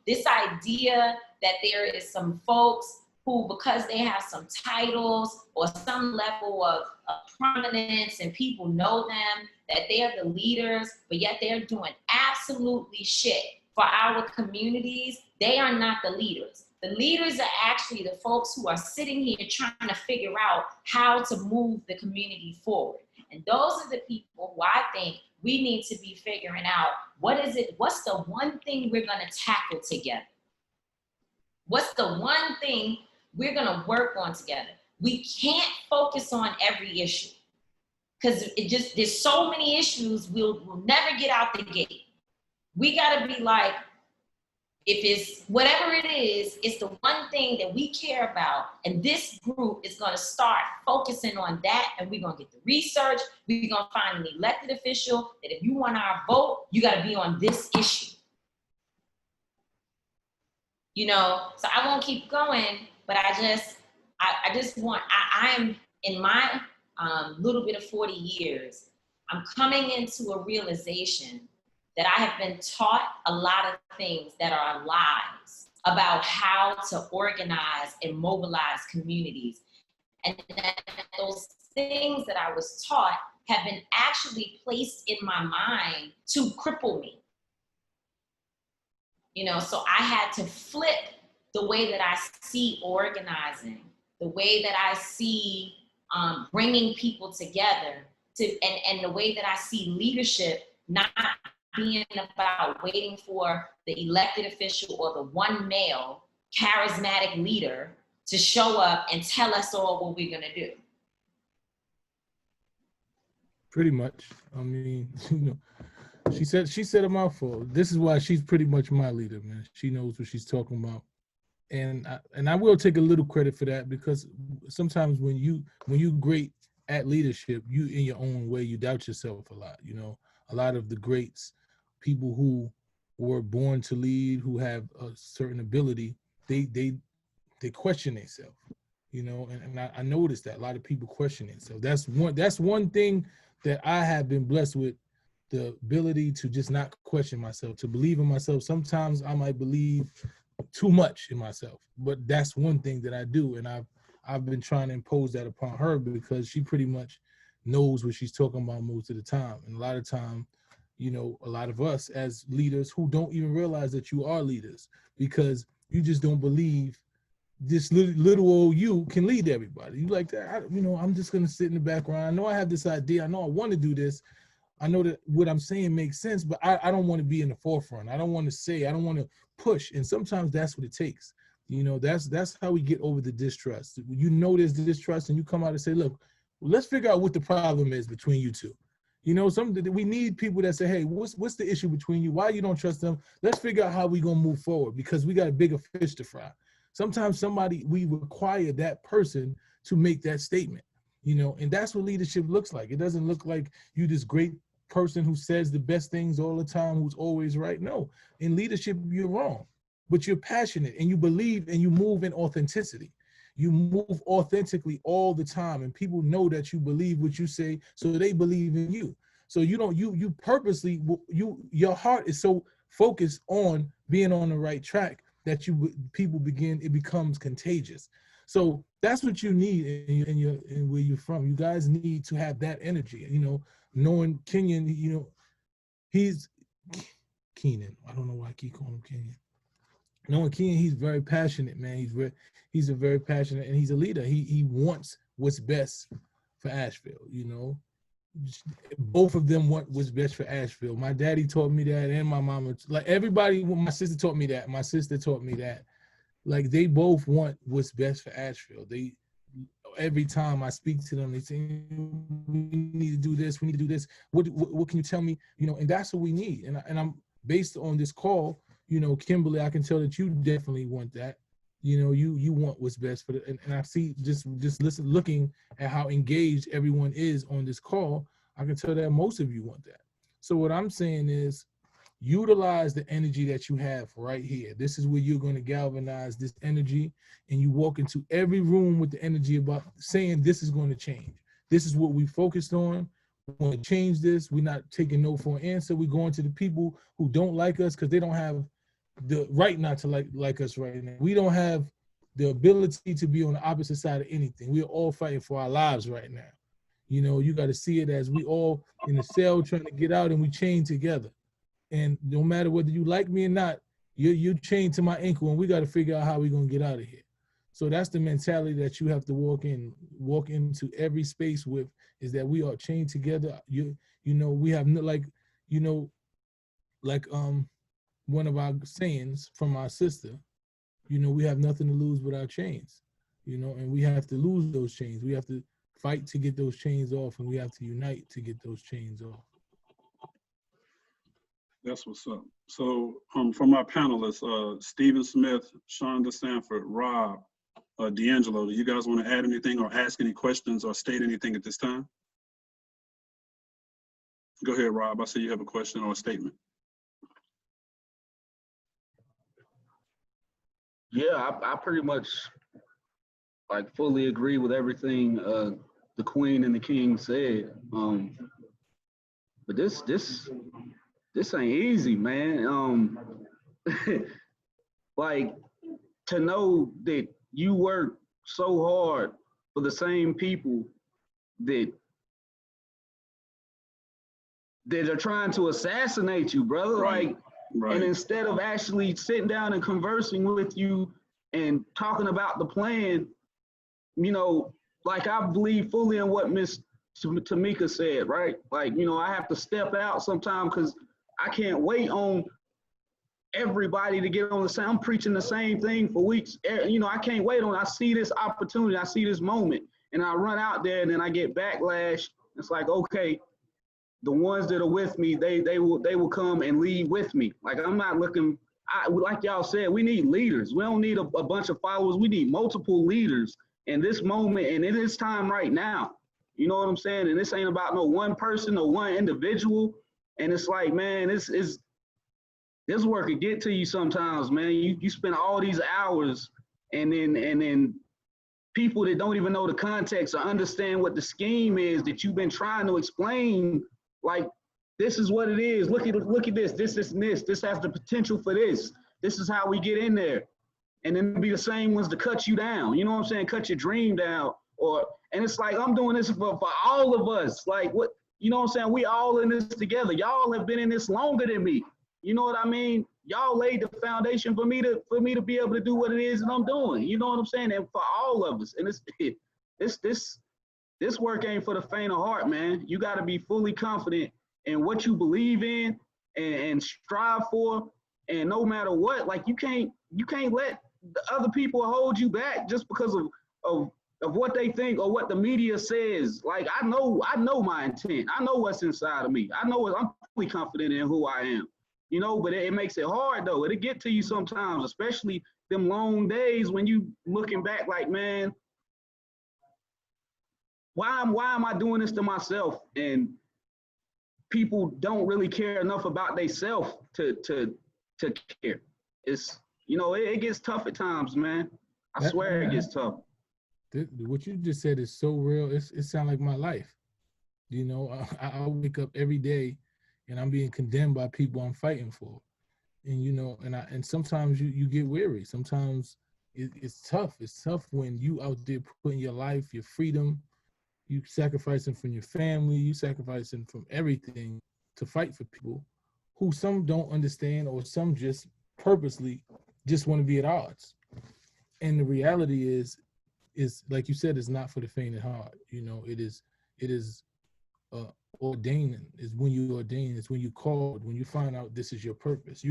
this idea that there is some folks who, because they have some titles or some level of prominence and people know them, that they're the leaders, but yet they're doing absolutely shit for our communities. They are not the leaders. The leaders are actually the folks who are sitting here trying to figure out how to move the community forward. And those are the people who I think we need to be figuring out, what's the one thing we're gonna tackle together? What's the one thing we're gonna work on together? We can't focus on every issue, because there's so many issues, we'll never get out the gate. We gotta be like, if it's whatever it is, it's the one thing that we care about, and this group is gonna start focusing on that, and we're gonna get the research, we're gonna find an elected official that if you want our vote, you gotta be on this issue. So I won't keep going, but I am in my little bit of 40 years, I'm coming into a realization that I have been taught a lot of things that are lies about how to organize and mobilize communities. And that those things that I was taught have been actually placed in my mind to cripple me. So I had to flip the way that I see organizing, the way that I see bringing people together, and the way that I see leadership not being about waiting for the elected official or the one male charismatic leader to show up and tell us all what we're gonna do. Pretty much. I mean, she said a mouthful. This is why she's pretty much my leader, man. She knows what she's talking about. And I will take a little credit for that, because sometimes when you great at leadership, you in your own way, you doubt yourself a lot. A lot of the greats, people who were born to lead, who have a certain ability, they question themselves. And I noticed that a lot of people question themselves. That's one thing that I have been blessed with the ability to just not question myself, to believe in myself. Sometimes I might believe too much in myself, but that's one thing that I do. And I've been trying to impose that upon her because she pretty much knows what she's talking about most of the time. And a lot of time, you know, a lot of us as leaders who don't even realize that you are leaders because you just don't believe this little old you can lead everybody. You like that, you know, I'm just going to sit in the background. I know I have this idea. I know I want to do this. I know that what I'm saying makes sense, but I don't want to be in the forefront. I don't want to say, I don't want to push. And sometimes that's what it takes. You know, that's how we get over the distrust. You know, there's distrust and you come out and say, look, let's figure out what the problem is between you two. You know, we need people that say, hey, what's the issue between you? Why you don't trust them? Let's figure out how we going to move forward because we got a bigger fish to fry. Sometimes we require that person to make that statement, you know, and that's what leadership looks like. It doesn't look like you this great person who says the best things all the time, who's always right. No, in leadership, you're wrong, but you're passionate and you believe and you move in authenticity. You move authentically all the time and people know that you believe what you say, so they believe in you. So you purposely, your heart is so focused on being on the right track that it becomes contagious. So that's what you need in where you're from. You guys need to have that energy, you know, knowing Kenyon, you know, he's Keenan. I don't know why I keep calling him Kenyon. Knowing Kenyon, he's very passionate, man. He's a very passionate, and he's a leader. He wants what's best for Asheville, you know. Both of them want what's best for Asheville. My daddy taught me that, and my mama, like everybody, my sister taught me that. My sister taught me that. Like they both want what's best for Asheville. Every time I speak to them, they say, we need to do this, we need to do this. What can you tell me? You know, and that's what we need. And I'm based on this call, you know, Kimberly, I can tell that you definitely want that. You know, you want what's best for and I see just looking at how engaged everyone is on this call, I can tell that most of you want that. So what I'm saying is utilize the energy that you have right here. This is where you're going to galvanize this energy and you walk into every room with the energy about saying this is going to change. This is what we focused on. We want to change this. We're not taking no for an answer. We're going to the people who don't like us because they don't have the right not to like us right now. We don't have the ability to be on the opposite side of anything. We're all fighting for our lives right now. You know, you got to see it as we all in a cell trying to get out and we chain together. And no matter whether you like me or not, you're chained to my ankle and we got to figure out how we're going to get out of here. So that's the mentality that you have to walk into every space with, is that we are chained together. You know, we have like one of our sayings from our sister, you know, we have nothing to lose but our chains, you know, and we have to lose those chains. We have to fight to get those chains off, and we have to unite to get those chains off. That's what's up. So from our panelists, Stephen Smith, Shonda Sanford, Rob, D'Angelo, do you guys want to add anything or ask any questions or state anything at this time? Go ahead, Rob. I see you have a question or a statement. Yeah, I pretty much like fully agree with everything the Queen and the King said. But this ain't easy, man. Like to know that you work so hard for the same people that are trying to assassinate you, brother. Right. Like, Right. and instead of actually sitting down and conversing with you and talking about the plan, you know, like I believe fully in what Miss Tamika said, right? Like, you know, I have to step out sometime because I can't wait on everybody to get on the same. I'm preaching the same thing for weeks. You know, I can't wait on. I see this opportunity. I see this moment, and I run out there, and then I get backlash. It's like, okay, the ones that are with me, they will come and lead with me. Like I'm not looking. Like y'all said, we need leaders. We don't need a bunch of followers. We need multiple leaders in this moment and in this time right now. You know what I'm saying? And this ain't about no one person or one individual. And it's like, man, this work could get to you sometimes, man. You spend all these hours and then people that don't even know the context or understand what the scheme is that you've been trying to explain, like, this is what it is. Look at this. This and this. This has the potential for this. This is how we get in there. And then be the same ones to cut you down. You know what I'm saying? Cut your dream down. And it's like, I'm doing this for all of us. Like, what, you know what I'm saying? We all in this together. Y'all have been in this longer than me. You know what I mean? Y'all laid the foundation for me to be able to do what it is that I'm doing. You know what I'm saying? And for all of us. And this work ain't for the faint of heart, man. You got to be fully confident in what you believe in and strive for. And no matter what, like, you can't let the other people hold you back just because of what they think or what the media says. Like, I know my intent. I know what's inside of me. I know I'm fully confident in who I am. You know, but it makes it hard though. It'll get to you sometimes, especially them long days when you looking back like, man, why am I doing this to myself? And people don't really care enough about themselves to care. It's, you know, it gets tough at times, man. I swear it gets tough. What you just said is so real. It sounds like my life. You know, I wake up every day and I'm being condemned by people I'm fighting for. And, you know, and sometimes you get weary. Sometimes it's tough. It's tough when you out there putting your life, your freedom, you sacrificing from your family, you sacrificing from everything to fight for people who some don't understand or some just purposely just want to be at odds. And the reality is like you said, it's not for the faint of heart. You know, it is ordaining. Is when you ordain. It's when you called. When you find out this is your purpose.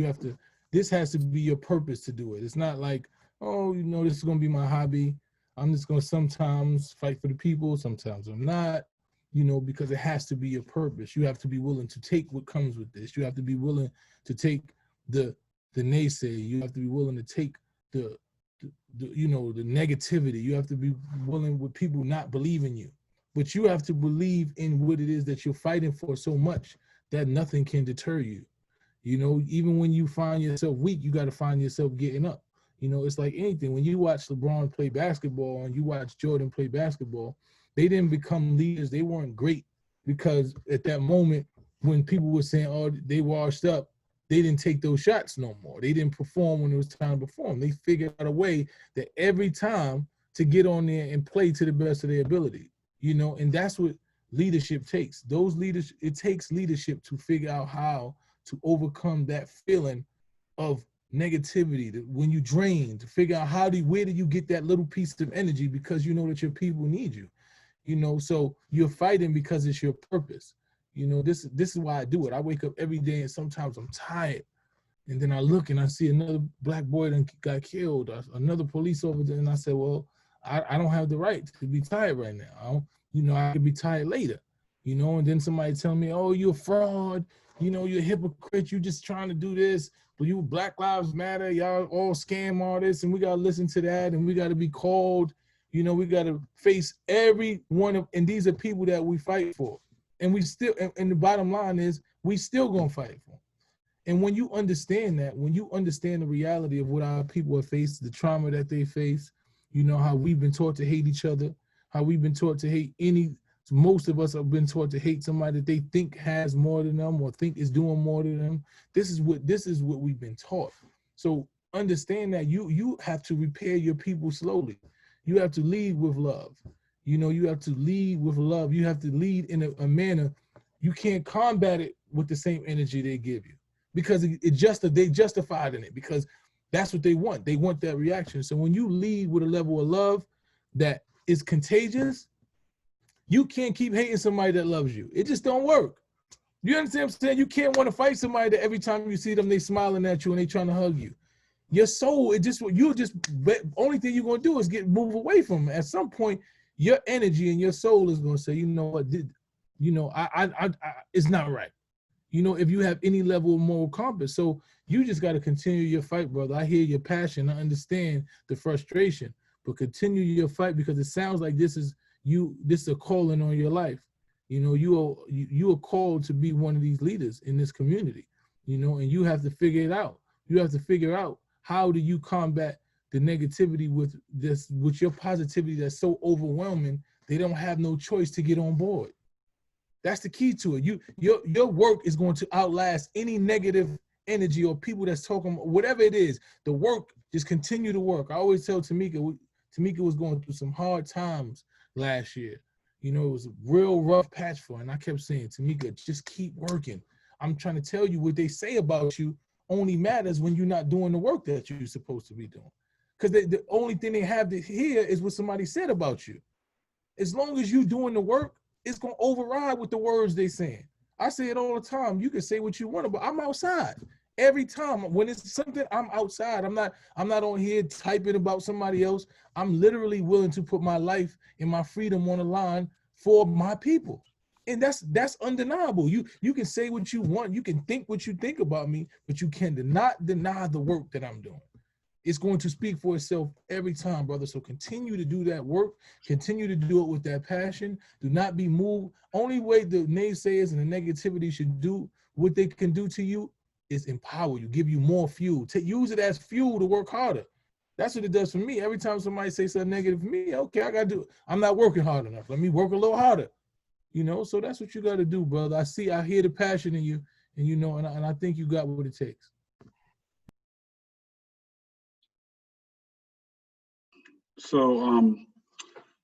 This has to be your purpose to do it. It's not like, oh, you know, this is gonna be my hobby. I'm just gonna sometimes fight for the people. Sometimes I'm not. You know, because it has to be your purpose. You have to be willing to take what comes with this. You have to be willing to take the naysay. You have to be willing to take the you know, the negativity. You have to be willing with people not believe in you, but you have to believe in what it is that you're fighting for so much that nothing can deter you. You know, even when you find yourself weak, you got to find yourself getting up. You know, it's like anything. When you watch LeBron play basketball and you watch Jordan play basketball, they didn't become leaders. They weren't great because at that moment when people were saying, oh, they washed up, they didn't take those shots no more. They didn't perform when it was time to perform. They figured out a way that every time to get on there and play to the best of their ability, you know, and that's what leadership takes. It takes leadership to figure out how to overcome that feeling of negativity, that when you drain, to figure out where do you get that little piece of energy because you know that your people need you, you know, so you're fighting because it's your purpose. You know, this is why I do it. I wake up every day and sometimes I'm tired. And then I look and I see another black boy that got killed, another police officer, and I said, well, I don't have the right to be tired right now. I could be tired later, you know, and then somebody tell me, oh, you're a fraud, you know, you're a hypocrite, you're just trying to do this, but you Black Lives Matter, y'all all scam artists, and we got to listen to that, and we got to be called, you know, we got to face every one of, and these are people that we fight for. And we still, and the bottom line is, we still gonna fight for them. And when you understand that, when you understand the reality of what our people have faced, the trauma that they face, you know, how we've been taught to hate each other, how we've been taught to hate most of us have been taught to hate somebody that they think has more than them or think is doing more than them. This is what we've been taught. So understand that you have to repair your people slowly. You have to lead with love. You know, you have to lead with love. You have to lead in a manner. You can't combat it with the same energy they give you because they justified in it because that's what they want. They want that reaction. So when you lead with a level of love that is contagious, you can't keep hating somebody that loves you. It just don't work. You understand what I'm saying? You can't want to fight somebody that every time you see them, they smiling at you and they trying to hug you. Your soul, only thing you're going to do is move away from them. At some point, your energy and your soul is going to say, you know what, it's not right. You know, if you have any level of moral compass. So you just got to continue your fight, brother. I hear your passion. I understand the frustration, but continue your fight because it sounds like this is a calling on your life. You know, you are called to be one of these leaders in this community, you know, and you have to figure it out. You have to figure out how do you combat the negativity with your positivity that's so overwhelming, they don't have no choice to get on board. That's the key to it. Your work is going to outlast any negative energy or people that's talking, whatever it is. The work, just continue to work. I always tell Tamika was going through some hard times last year. You know, it was a real rough patch for her. And I kept saying, Tamika, just keep working. I'm trying to tell you, what they say about you only matters when you're not doing the work that you're supposed to be doing. Because the only thing they have to hear is what somebody said about you. As long as you're doing the work, it's going to override with the words they saying. I say it all the time. You can say what you want, but I'm outside. Every time when it's something, I'm outside. I'm not on here typing about somebody else. I'm literally willing to put my life and my freedom on the line for my people. And that's undeniable. You can say what you want. You can think what you think about me, but you can not deny the work that I'm doing. It's going to speak for itself every time, brother. So continue to do that work. Continue to do it with that passion. Do not be moved. Only way the naysayers and the negativity should do what they can do to you is empower you, give you more fuel. Use it as fuel to work harder. That's what it does for me. Every time somebody says something negative to me, okay, I got to do it. I'm not working hard enough. Let me work a little harder. You know, so that's what you got to do, brother. I hear the passion in you, and you know, and I think you got what it takes. So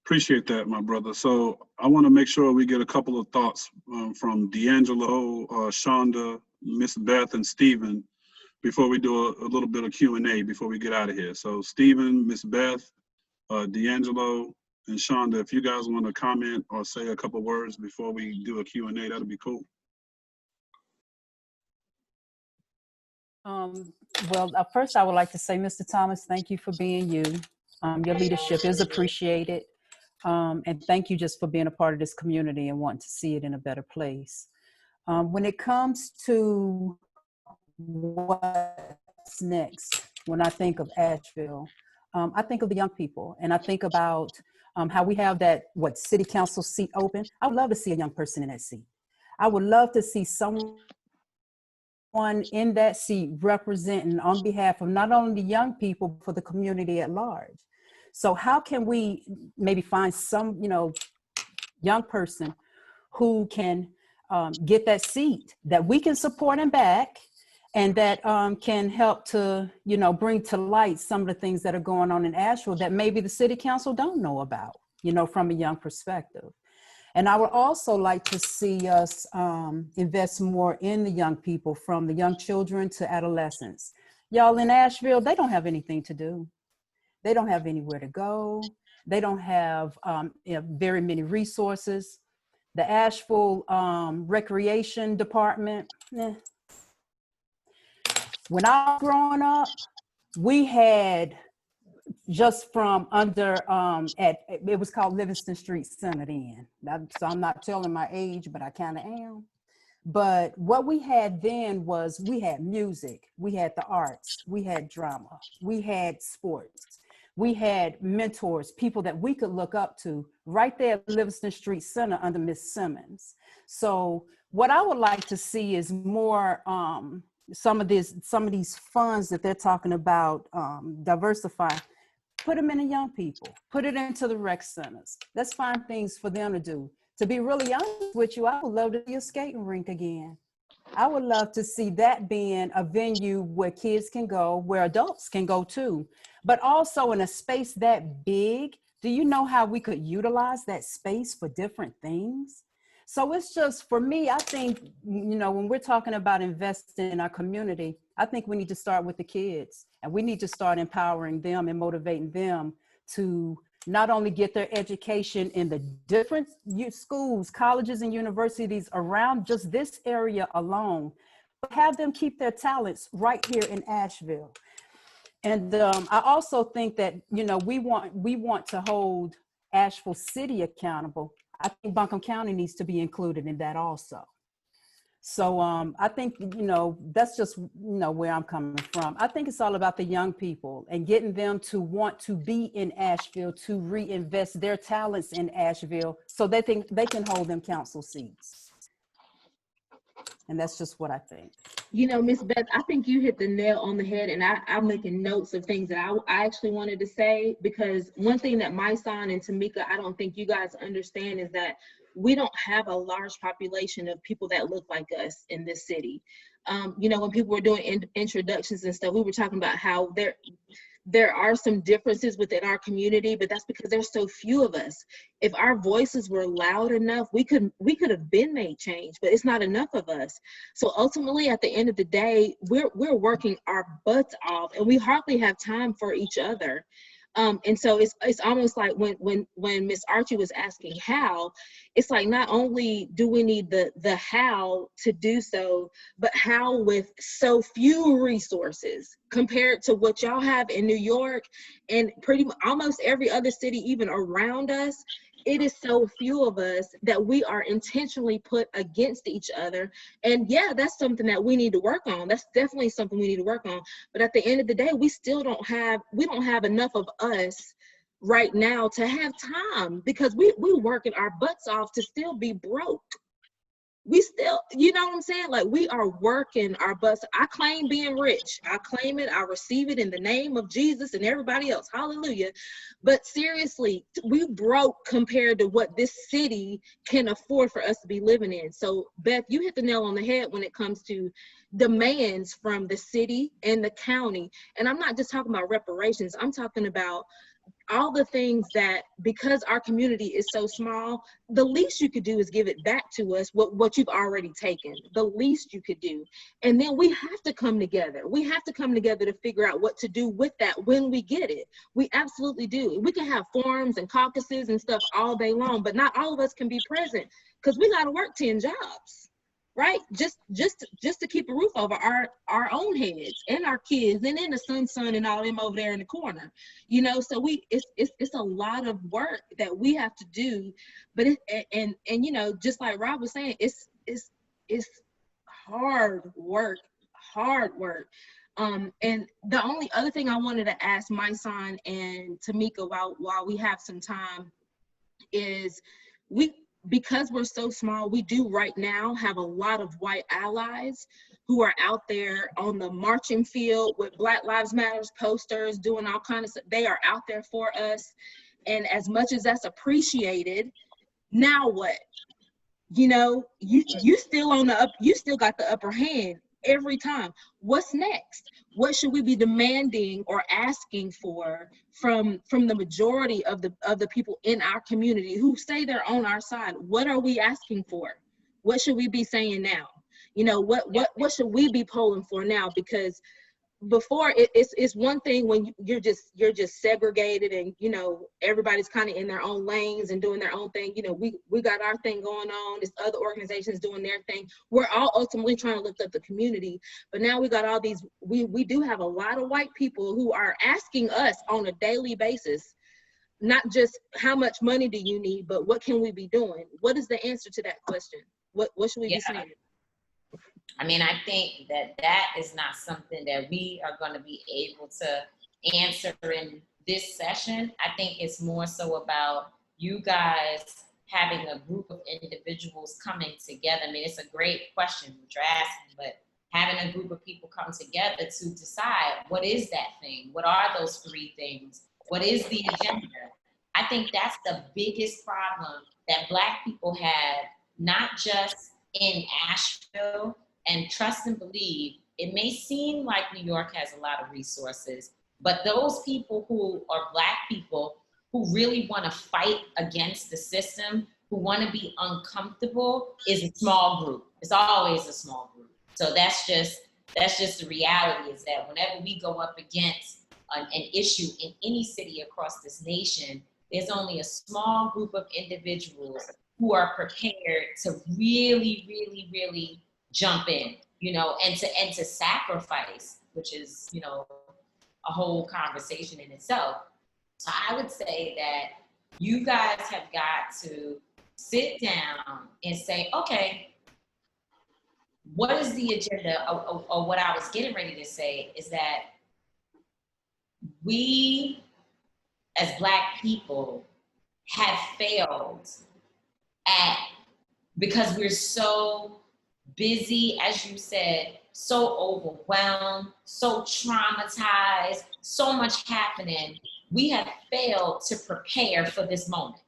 appreciate that, my brother. So I want to make sure we get a couple of thoughts from D'Angelo, Shonda, Miss Beth, and Stephen before we do a little bit of Q&A before we get out of here. So Stephen, Miss Beth, D'Angelo, and Shonda, if you guys want to comment or say a couple words before we do a Q&A, that'd be cool. Well, first I would like to say, Mr. Thomas, thank you for being you. Your leadership is appreciated. And thank you just for being a part of this community and wanting to see it in a better place. When it comes to what's next, when I think of Asheville, I think of the young people, and I think about how we have that, city council seat open. I would love to see a young person in that seat. I would love to see someone in that seat representing on behalf of not only the young people, but for the community at large. So how can we maybe find some, young person who can get that seat that we can support and back, and that can help to, bring to light some of the things that are going on in Asheville that maybe the city council don't know about, from a young perspective. And I would also like to see us invest more in the young people, from the young children to adolescents. Y'all, in Asheville, they don't have anything to do. They don't have anywhere to go. They don't have very many resources. The Asheville Recreation Department, when I was growing up, we had just from under, it was called Livingston Street Center then. So I'm not telling my age, but I kind of am. But what we had then was we had music, we had the arts, we had drama, we had sports, we had mentors, people that we could look up to right there at Livingston Street Center under Miss Simmons. So what I would like to see is more, some of these funds that they're talking about, diversify, put them in the young people, put it into the rec centers. Let's find things for them to do. To be really honest with you, I would love to see a skating rink again. I would love to see that being a venue where kids can go, where adults can go too, but also in a space that big. Do you know how we could utilize that space for different things? So it's just, for me, I think, when we're talking about investing in our community, I think we need to start with the kids, and we need to start empowering them and motivating them to not only get their education in the different schools, colleges, and universities around just this area alone, but have them keep their talents right here in Asheville. And I also think that, we want to hold Asheville City accountable. I think Buncombe County needs to be included in that also. So I think, that's just, where I'm coming from. I think it's all about the young people and getting them to want to be in Asheville, to reinvest their talents in Asheville so they think they can hold them council seats. And that's just what I think. You know, Miss Beth, I think you hit the nail on the head, and I'm making notes of things that I actually wanted to say, because one thing that Mysonne and Tamika, I don't think you guys understand, is that we don't have a large population of people that look like us in this city. You know, when people were doing introductions and stuff, we were talking about how there are some differences within our community, but that's because there's so few of us. If our voices were loud enough, we could have been made change, but it's not enough of us. So ultimately, at the end of the day, we're working our butts off, and we hardly have time for each other. And so it's almost like when Miss Archie was asking how, it's like, not only do we need the how to do so, but how with so few resources compared to what y'all have in New York and pretty much almost every other city even around us. It is so few of us that we are intentionally put against each other. And yeah, that's something that we need to work on. That's definitely something we need to work on. But at the end of the day, we don't have enough of us right now to have time, because we working our butts off to still be broke. We still, you know what I'm saying? Like, we are working our butts. I claim being rich. I claim it. I receive it in the name of Jesus and everybody else. Hallelujah. But seriously, we broke compared to what this city can afford for us to be living in. So Beth, you hit the nail on the head when it comes to demands from the city and the county. And I'm not just talking about reparations. I'm talking about all the things that, because our community is so small, the least you could do is give it back to us what you've already taken. The least you could do. And then we have to come together. We have to come together to figure out what to do with that when we get it. We absolutely do. We can have forums and caucuses and stuff all day long, but not all of us can be present, because we got to work 10 jobs. Right? Just to keep a roof over our own heads and our kids, and then the son and all them over there in the corner, you know. So it's a lot of work that we have to do, but and you know, just like Rob was saying, it's hard work. And the only other thing I wanted to ask Mysonne and Tamika while we have some time is, because we're so small, we do right now have a lot of white allies who are out there on the marching field with Black Lives Matter posters, doing all kinds of stuff. They are out there for us. And as much as that's appreciated, now what? You know, you still got the upper hand every time. What's next? What should we be demanding or asking for from the majority of the people in our community who say they're on our side? What are we asking for? What should we be saying now? You know, what should we be polling for now? Because before, it's one thing when you're just segregated, and you know, everybody's kind of in their own lanes and doing their own thing. You know, we got our thing going on, there's other organizations doing their thing. We're all ultimately trying to lift up the community. But now we got all these, we do have a lot of white people who are asking us on a daily basis, not just how much money do you need, but what can we be doing? What is the answer to that question? What should we be saying? I mean, I think that is not something that we are going to be able to answer in this session. I think it's more so about you guys having a group of individuals coming together. I mean, it's a great question that you're asking, but having a group of people come together to decide, what is that thing? What are those three things? What is the agenda? I think that's the biggest problem that Black people have, not just in Asheville. And trust and believe, it may seem like New York has a lot of resources, but those people who are Black people who really want to fight against the system, who want to be uncomfortable, is a small group. It's always a small group. So that's just the reality, is that whenever we go up against an issue in any city across this nation, there's only a small group of individuals who are prepared to really, really, really jump in, you know, and to sacrifice, which is, you know, a whole conversation in itself. So I would say that you guys have got to sit down and say, okay, what is the agenda? Or what I was getting ready to say is that we as Black people have failed because we're so busy, as you said, so overwhelmed, so traumatized, so much happening. We have failed to prepare for this moment.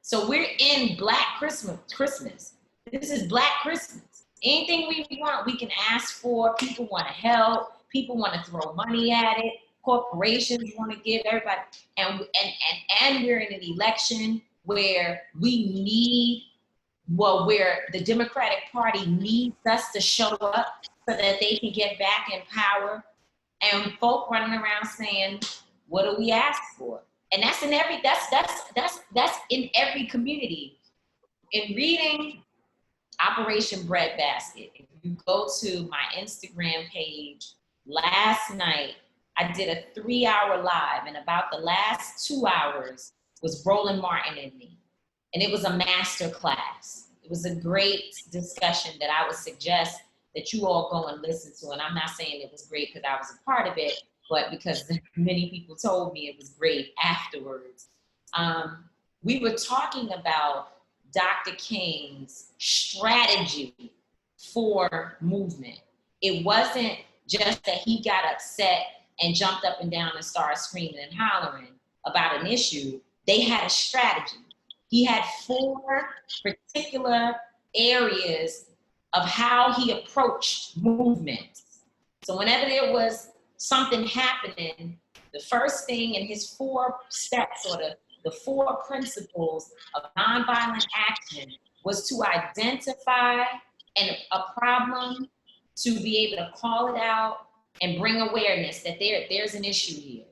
So we're in Black Christmas. This is Black Christmas. Anything we want, we can ask for. People want to help. People want to throw money at it. Corporations want to give everybody. And we're in an election where we need, where the Democratic Party needs us to show up so that they can get back in power. And folk running around saying, what do we ask for? And that's in every, that's in every community. In reading Operation Breadbasket, if you go to my Instagram page, last night, I did a 3-hour live, and about the last 2 hours was Roland Martin and me. And it was a master class. It was a great discussion that I would suggest that you all go and listen to. And I'm not saying it was great because I was a part of it, but because many people told me it was great afterwards. We were talking about Dr. King's strategy for movement. It wasn't just that he got upset and jumped up and down and started screaming and hollering about an issue. They had a strategy. He had 4 particular areas of how he approached movement. So whenever there was something happening, the first thing in his 4 steps, or the 4 principles of nonviolent action, was to identify a problem, to be able to call it out and bring awareness that there's an issue here.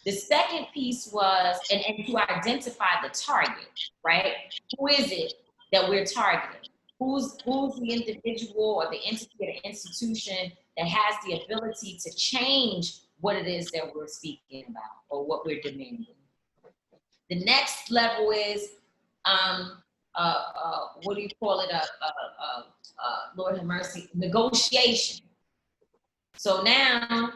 The second piece was, and to identify the target, right? Who is it that we're targeting? Who's the individual or the entity or the institution that has the ability to change what it is that we're speaking about or what we're demanding? The next level is, what do you call it? Lord have mercy, negotiation. So now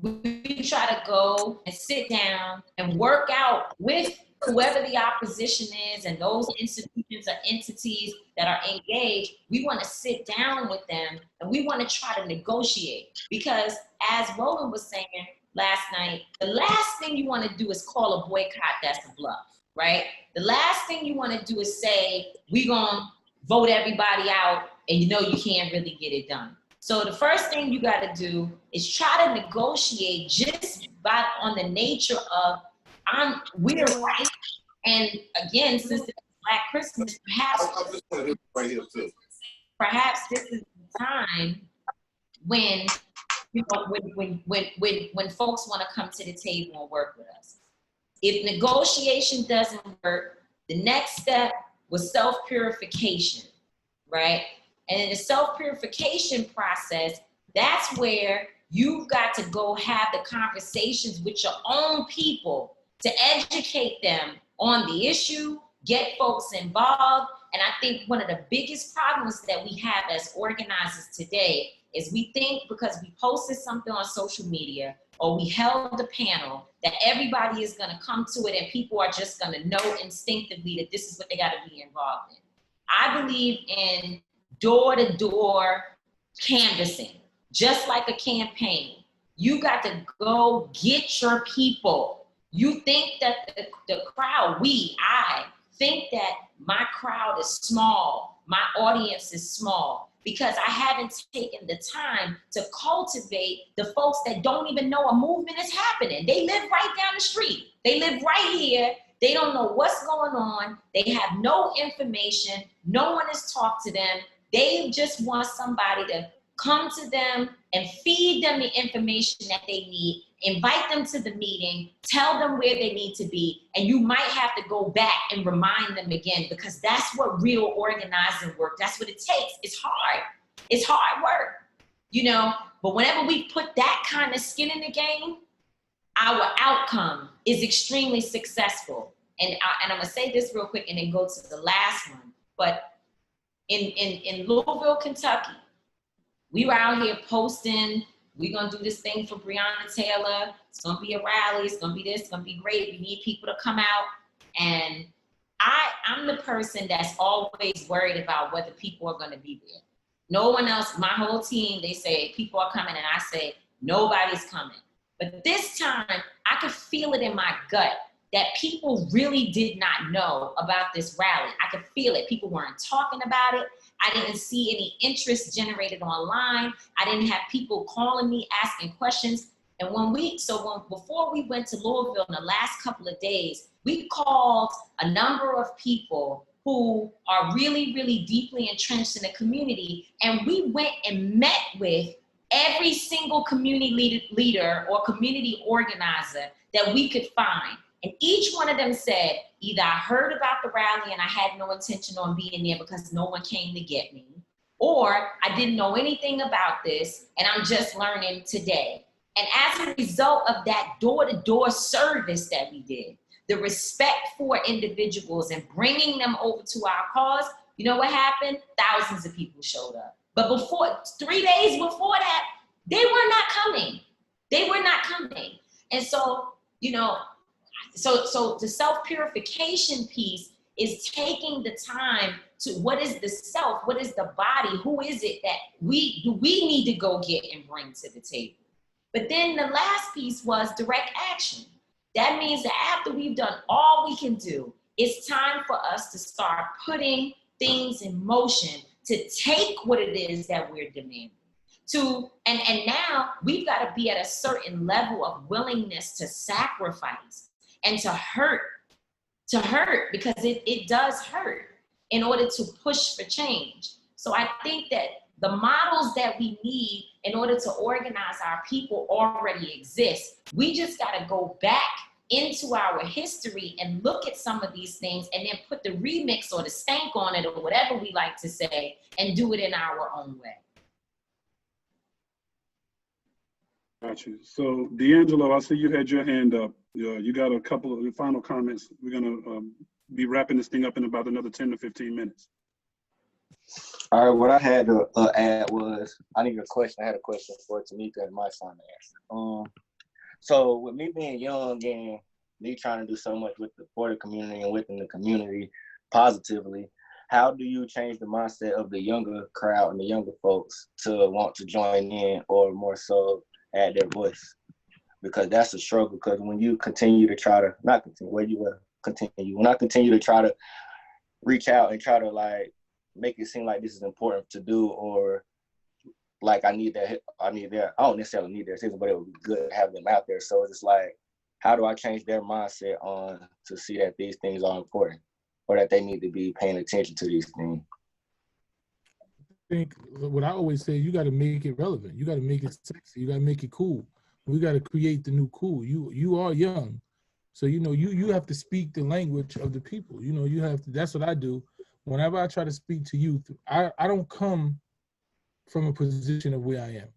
we try to go and sit down and work out with whoever the opposition is and those institutions or entities that are engaged. We want to sit down with them and we want to try to negotiate, because as Roland was saying last night, the last thing you want to do is call a boycott. That's a bluff, right? The last thing you want to do is say, we're going to vote everybody out and you know you can't really get it done. So the first thing you got to do is try to negotiate just on the nature of we're right. And again, since it's Black Christmas, perhaps this is the time when, you know, when folks want to come to the table and work with us. If negotiation doesn't work, the next step was self-purification, right? And in the self-purification process, that's where you've got to go have the conversations with your own people to educate them on the issue, get folks involved. And I think one of the biggest problems that we have as organizers today is we think because we posted something on social media or we held a panel that everybody is going to come to it and people are just going to know instinctively that this is what they got to be involved in. I believe in door-to-door canvassing, just like a campaign. You got to go get your people. You think that the crowd, I think that my crowd is small, my audience is small, because I haven't taken the time to cultivate the folks that don't even know a movement is happening. They live right down the street. They live right here. They don't know what's going on. They have no information. No one has talked to them. They just want somebody to come to them and feed them the information that they need, invite them to the meeting, tell them where they need to be, and you might have to go back and remind them again, because that's what real organizing work, that's what it takes. It's hard. It's hard work, you know, but whenever we put that kind of skin in the game, our outcome is extremely successful. And I'm gonna say this real quick and then go to the last one, but in Louisville, Kentucky, we were out here posting, we're gonna do this thing for Breonna Taylor. It's gonna be a rally, it's gonna be this, it's gonna be great. We need people to come out. And I'm the person that's always worried about whether people are going to be there. No one else, my whole team, they say people are coming, and I say nobody's coming. But this time, I could feel it in my gut that people really did not know about this rally. I could feel it. People weren't talking about it. I didn't see any interest generated online. I didn't have people calling me, asking questions. And before we went to Louisville in the last couple of days, we called a number of people who are really, really deeply entrenched in the community. And we went and met with every single community leader or community organizer that we could find. And each one of them said, either I heard about the rally and I had no intention on being there because no one came to get me, or I didn't know anything about this and I'm just learning today. And as a result of that door-to-door service that we did, the respect for individuals and bringing them over to our cause, you know what happened? Thousands of people showed up. But 3 days before that, they were not coming. They were not coming. And so, so the self-purification piece is taking the time to, what is the self? What is the body? Who is it that we need to go get and bring to the table? But then the last piece was direct action. That means that after we've done all we can do, it's time for us to start putting things in motion to take what it is that we're demanding. And now we've got to be at a certain level of willingness to sacrifice and to hurt because it does hurt in order to push for change. So I think that the models that we need in order to organize our people already exist. We just got to go back into our history and look at some of these things and then put the remix or the stank on it or whatever we like to say and do it in our own way. Got you. So D'Angelo, I see you had your hand up. You got a couple of final comments. We're gonna be wrapping this thing up in about another 10 to 15 minutes. All right, what I had to add was, I had a question for Tamika and Mysonne to answer. So with me being young and me trying to do so much for the community and within the community positively, how do you change the mindset of the younger crowd and the younger folks to want to join in or more so add their voice? Because that's a struggle, because when you continue to try to, when I continue to try to reach out and try to like make it seem like this is important to do, or like I don't necessarily need their assistance, but it would be good to have them out there. So it's just like, how do I change their mindset on to see that these things are important or that they need to be paying attention to these things? I think what I always say, you got to make it relevant. You got to make it sexy. You got to make it cool. We got to create the new cool. You are young. So, you have to speak the language of the people. You have to, that's what I do. Whenever I try to speak to youth, I don't come from a position of where I am.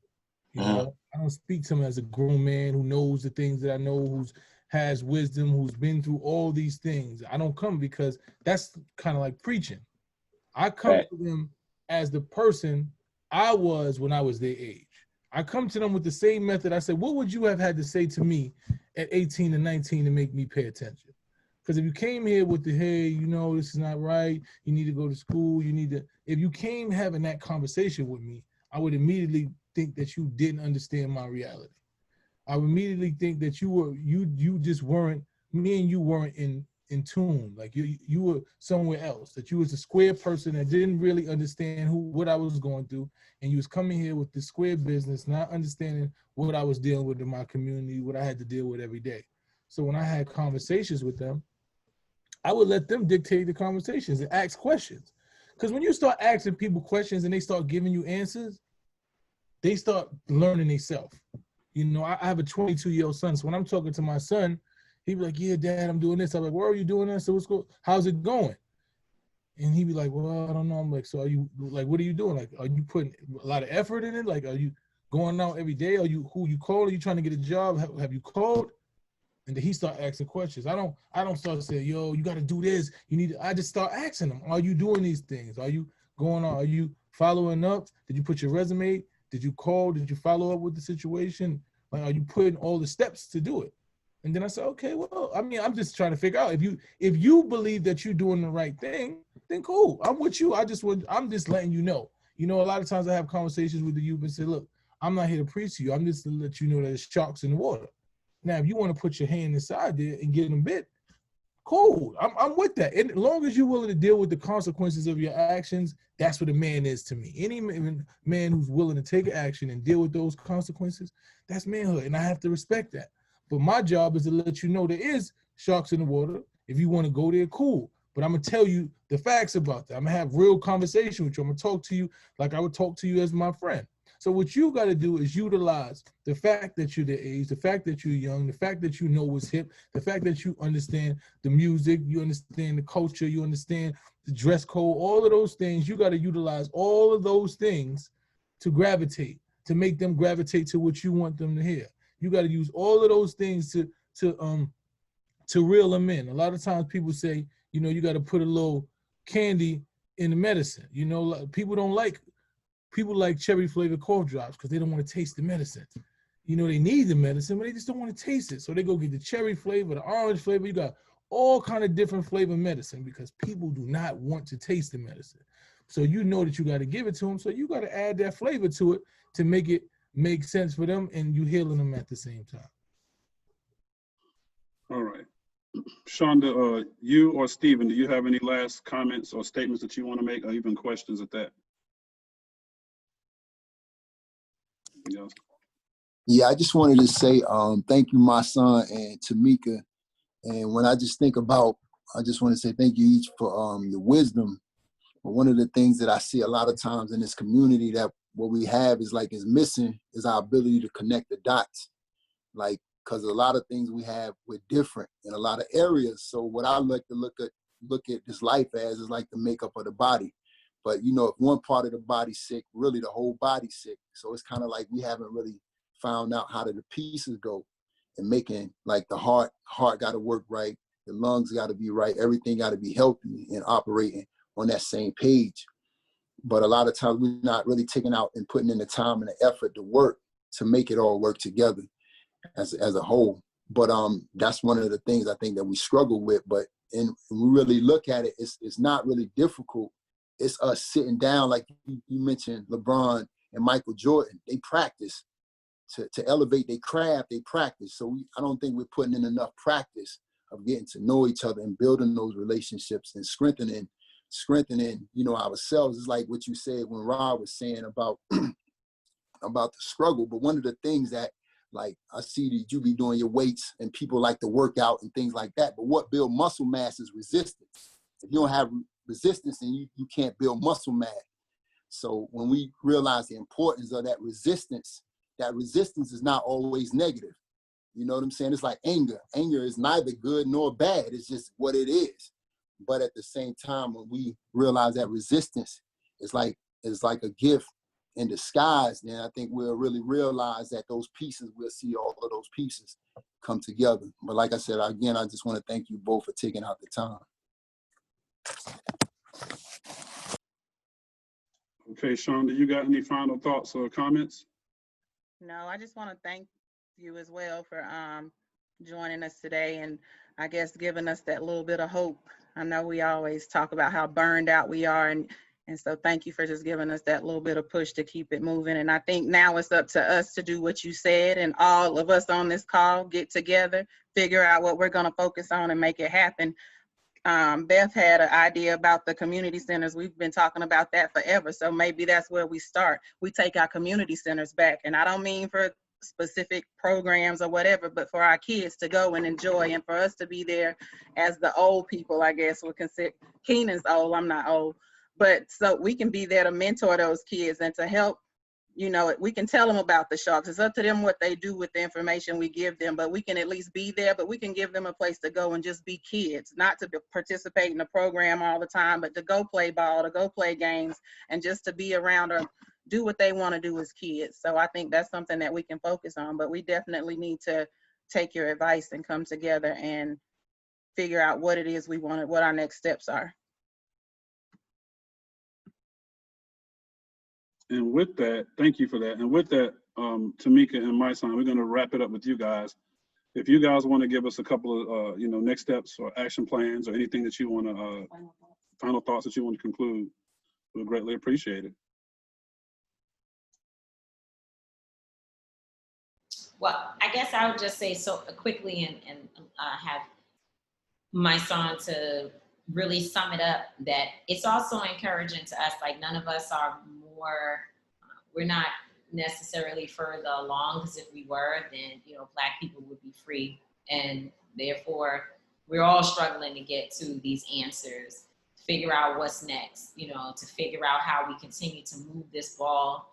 I don't speak to them as a grown man who knows the things that I know, who has wisdom, who's been through all these things. I don't come because that's kind of like preaching. I come to them as the person I was when I was their age. I come to them with the same method. I said, what would you have had to say to me at 18 and 19 to make me pay attention? Because if you came here with the, hey, this is not right, you need to go to school, if you came having that conversation with me, I would immediately think that you didn't understand my reality. I would immediately think that you just weren't, me and you weren't in tune. Like you were somewhere else, that you was a square person that didn't really understand what I was going through. And you was coming here with the square business, not understanding what I was dealing with in my community, what I had to deal with every day. So when I had conversations with them, I would let them dictate the conversations and ask questions. Because when you start asking people questions and they start giving you answers, they start learning themselves. I have a 22-year-old son. So when I'm talking to my son, he'd be like, yeah, Dad, I'm doing this. I'm like, where are you doing this? So how's it going? And he'd be like, well, I don't know. I'm like, so are you, like, what are you doing? Like, are you putting a lot of effort in it? Like, are you going out every day? Who you call? Are you trying to get a job? Have you called? And then he start asking questions. I don't start saying, yo, you got to do this. I just start asking them, are you doing these things? Are you going on? Are you following up? Did you put your resume? Did you call? Did you follow up with the situation? Like, are you putting all the steps to do it? And then I said, okay, well, I mean, I'm just trying to figure out if you believe that you're doing the right thing, then cool. I'm with you. I'm just letting you know. You know, a lot of times I have conversations with the youth and say, look, I'm not here to preach to you. I'm just to let you know that there's sharks in the water. Now, if you want to put your hand inside there and get them bit, cool. I'm with that. And as long as you're willing to deal with the consequences of your actions, that's what a man is to me. Any man who's willing to take action and deal with those consequences, that's manhood. And I have to respect that. But my job is to let you know there is sharks in the water. If you want to go there, cool. But I'm going to tell you the facts about that. I'm going to have real conversation with you. I'm going to talk to you like I would talk to you as my friend. So what you got to do is utilize the fact that you're the age, the fact that you're young, the fact that you know what's hip, the fact that you understand the music, you understand the culture, you understand the dress code, all of those things. You got to utilize all of those things to make them gravitate to what you want them to hear. You got to use all of those things to reel them in. A lot of times people say, you know, you got to put a little candy in the medicine. You know, people like cherry flavored cough drops because they don't want to taste the medicine. You know, they need the medicine, but they just don't want to taste it. So they go get the cherry flavor, the orange flavor. You got all kind of different flavor medicine because people do not want to taste the medicine. So you know that you got to give it to them. So you got to add that flavor to it to make it make sense for them, and you healing them at the same time. All right. Shonda, you or Stephen, do you have any last comments or statements that you want to make, or even questions at that? Yes. Yeah, I just wanted to say thank you, Mysonne and Tamika. And when I just think about, I just want to say thank you each for your wisdom. But one of the things that I see a lot of times in this community that what we have is missing is our ability to connect the dots. Like, because a lot of things we have, we're different in a lot of areas. So what I like to look at this life as is like the makeup of the body. But you know, if one part of the body's sick, really the whole body's sick. So it's kind of like we haven't really found out how the pieces go, and making like the heart got to work right, the lungs got to be right, everything got to be healthy and operating on that same page. But a lot of times we're not really taking out and putting in the time and the effort to work to make it all work together as a whole. But that's one of the things I think that we struggle with. But when we really look at it, it's not really difficult. It's us sitting down, like you mentioned, LeBron and Michael Jordan. They practice to elevate their craft. They practice. So I don't think we're putting in enough practice of getting to know each other and building those relationships and strengthening, you know, ourselves. It's like what you said when Rob was saying about about the struggle. But one of the things that, like, I see that you be doing your weights and people like to work out and things like that. But what build muscle mass is resistance. If you don't have resistance, then you can't build muscle mass. So when we realize the importance of that resistance is not always negative. You know what I'm saying? It's like anger. Anger is neither good nor bad. It's just what it is. But at the same time, when we realize that resistance is like a gift in disguise, then I think we'll really realize that those pieces, we'll see all of those pieces come together. But like I said, again, I just want to thank you both for taking out the time. Okay, Shonda, you got any final thoughts or comments? No, I just want to thank you as well for joining us today, and I guess giving us that little bit of hope. I know we always talk about how burned out we are, and so thank you for just giving us that little bit of push to keep it moving. And I think now it's up to us to do what you said, and all of us on this call get together, figure out what we're going to focus on and make it happen. Beth had an idea about the community centers. We've been talking about that forever. So maybe that's where we start. We take our community centers back. And I don't mean for specific programs or whatever, but for our kids to go and enjoy, and for us to be there as the old people, I guess we'll consider. Keenan's old, I'm not old. But so we can be there to mentor those kids and to help. You know, we can tell them about the sharks. It's up to them what they do with the information we give them, but we can at least be there, but we can give them a place to go and just be kids, not to participate in the program all the time, but to go play ball, to go play games, and just to be around or do what they want to do as kids. So I think that's something that we can focus on, but we definitely need to take your advice and come together and figure out what it is we want, what our next steps are. And with that, thank you for that. And with that, Tamika and Mysonne, we're going to wrap it up with you guys. if you guys want to give us a couple of, next steps or action plans or anything that you want to, final thoughts that you want to conclude, we'll greatly appreciate it. Well, I guess I would just say so quickly and have Mysonne to really sum it up, that it's also encouraging to us, like none of us are more, we're not necessarily further along, because if we were, then, Black people would be free. And therefore, we're all struggling to get to these answers, figure out what's next, to figure out how we continue to move this ball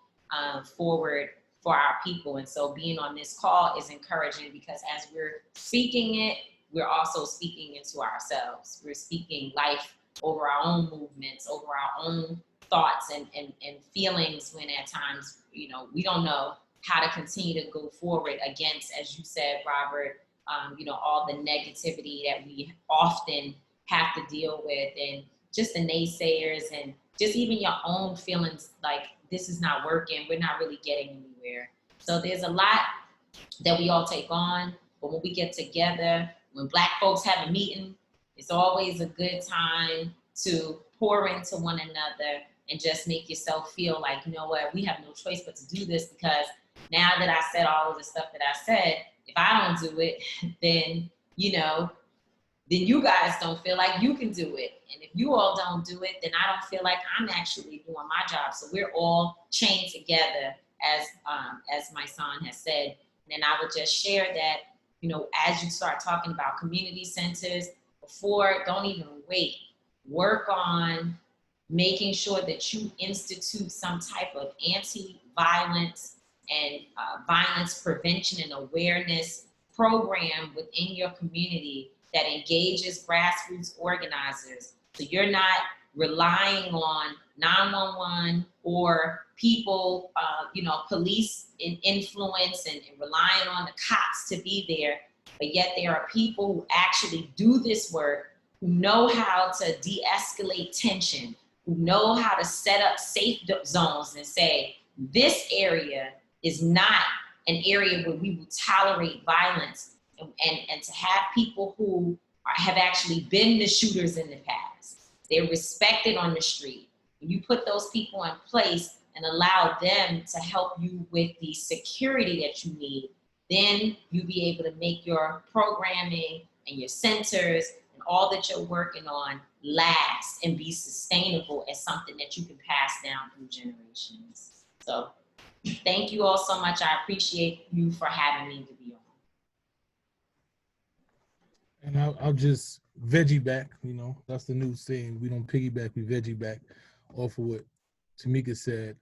forward for our people. And so being on this call is encouraging, because as we're speaking it, we're also speaking into ourselves. We're speaking life over our own movements, over our own thoughts and feelings, when at times, we don't know how to continue to go forward against, as you said, Robert, all the negativity that we often have to deal with, and just the naysayers, and just even your own feelings like this is not working, we're not really getting anywhere. So there's a lot that we all take on, but when we get together, when Black folks have a meeting, it's always a good time to pour into one another and just make yourself feel like, you know what, we have no choice but to do this, because now that I said all of the stuff that I said, if I don't do it, then, then you guys don't feel like you can do it. And if you all don't do it, then I don't feel like I'm actually doing my job. So we're all chained together, as Mysonne has said. And then I would just share that, as you start talking about community centers, don't even wait. Work on making sure that you institute some type of anti-violence and violence prevention and awareness program within your community that engages grassroots organizers. So you're not relying on 911 or people, police influence and relying on the cops to be there. But yet there are people who actually do this work, who know how to de-escalate tension, who know how to set up safe zones and say, this area is not an area where we will tolerate violence, and to have people who have actually been the shooters in the past. They're respected on the street. When you put those people in place and allow them to help you with the security that you need, then you'll be able to make your programming and your centers and all that you're working on last and be sustainable as something that you can pass down through generations. So thank you all so much. I appreciate you for having me to be on. And I'll just veggie back, that's the new saying. We don't piggyback, we veggie back off of what Tamika said.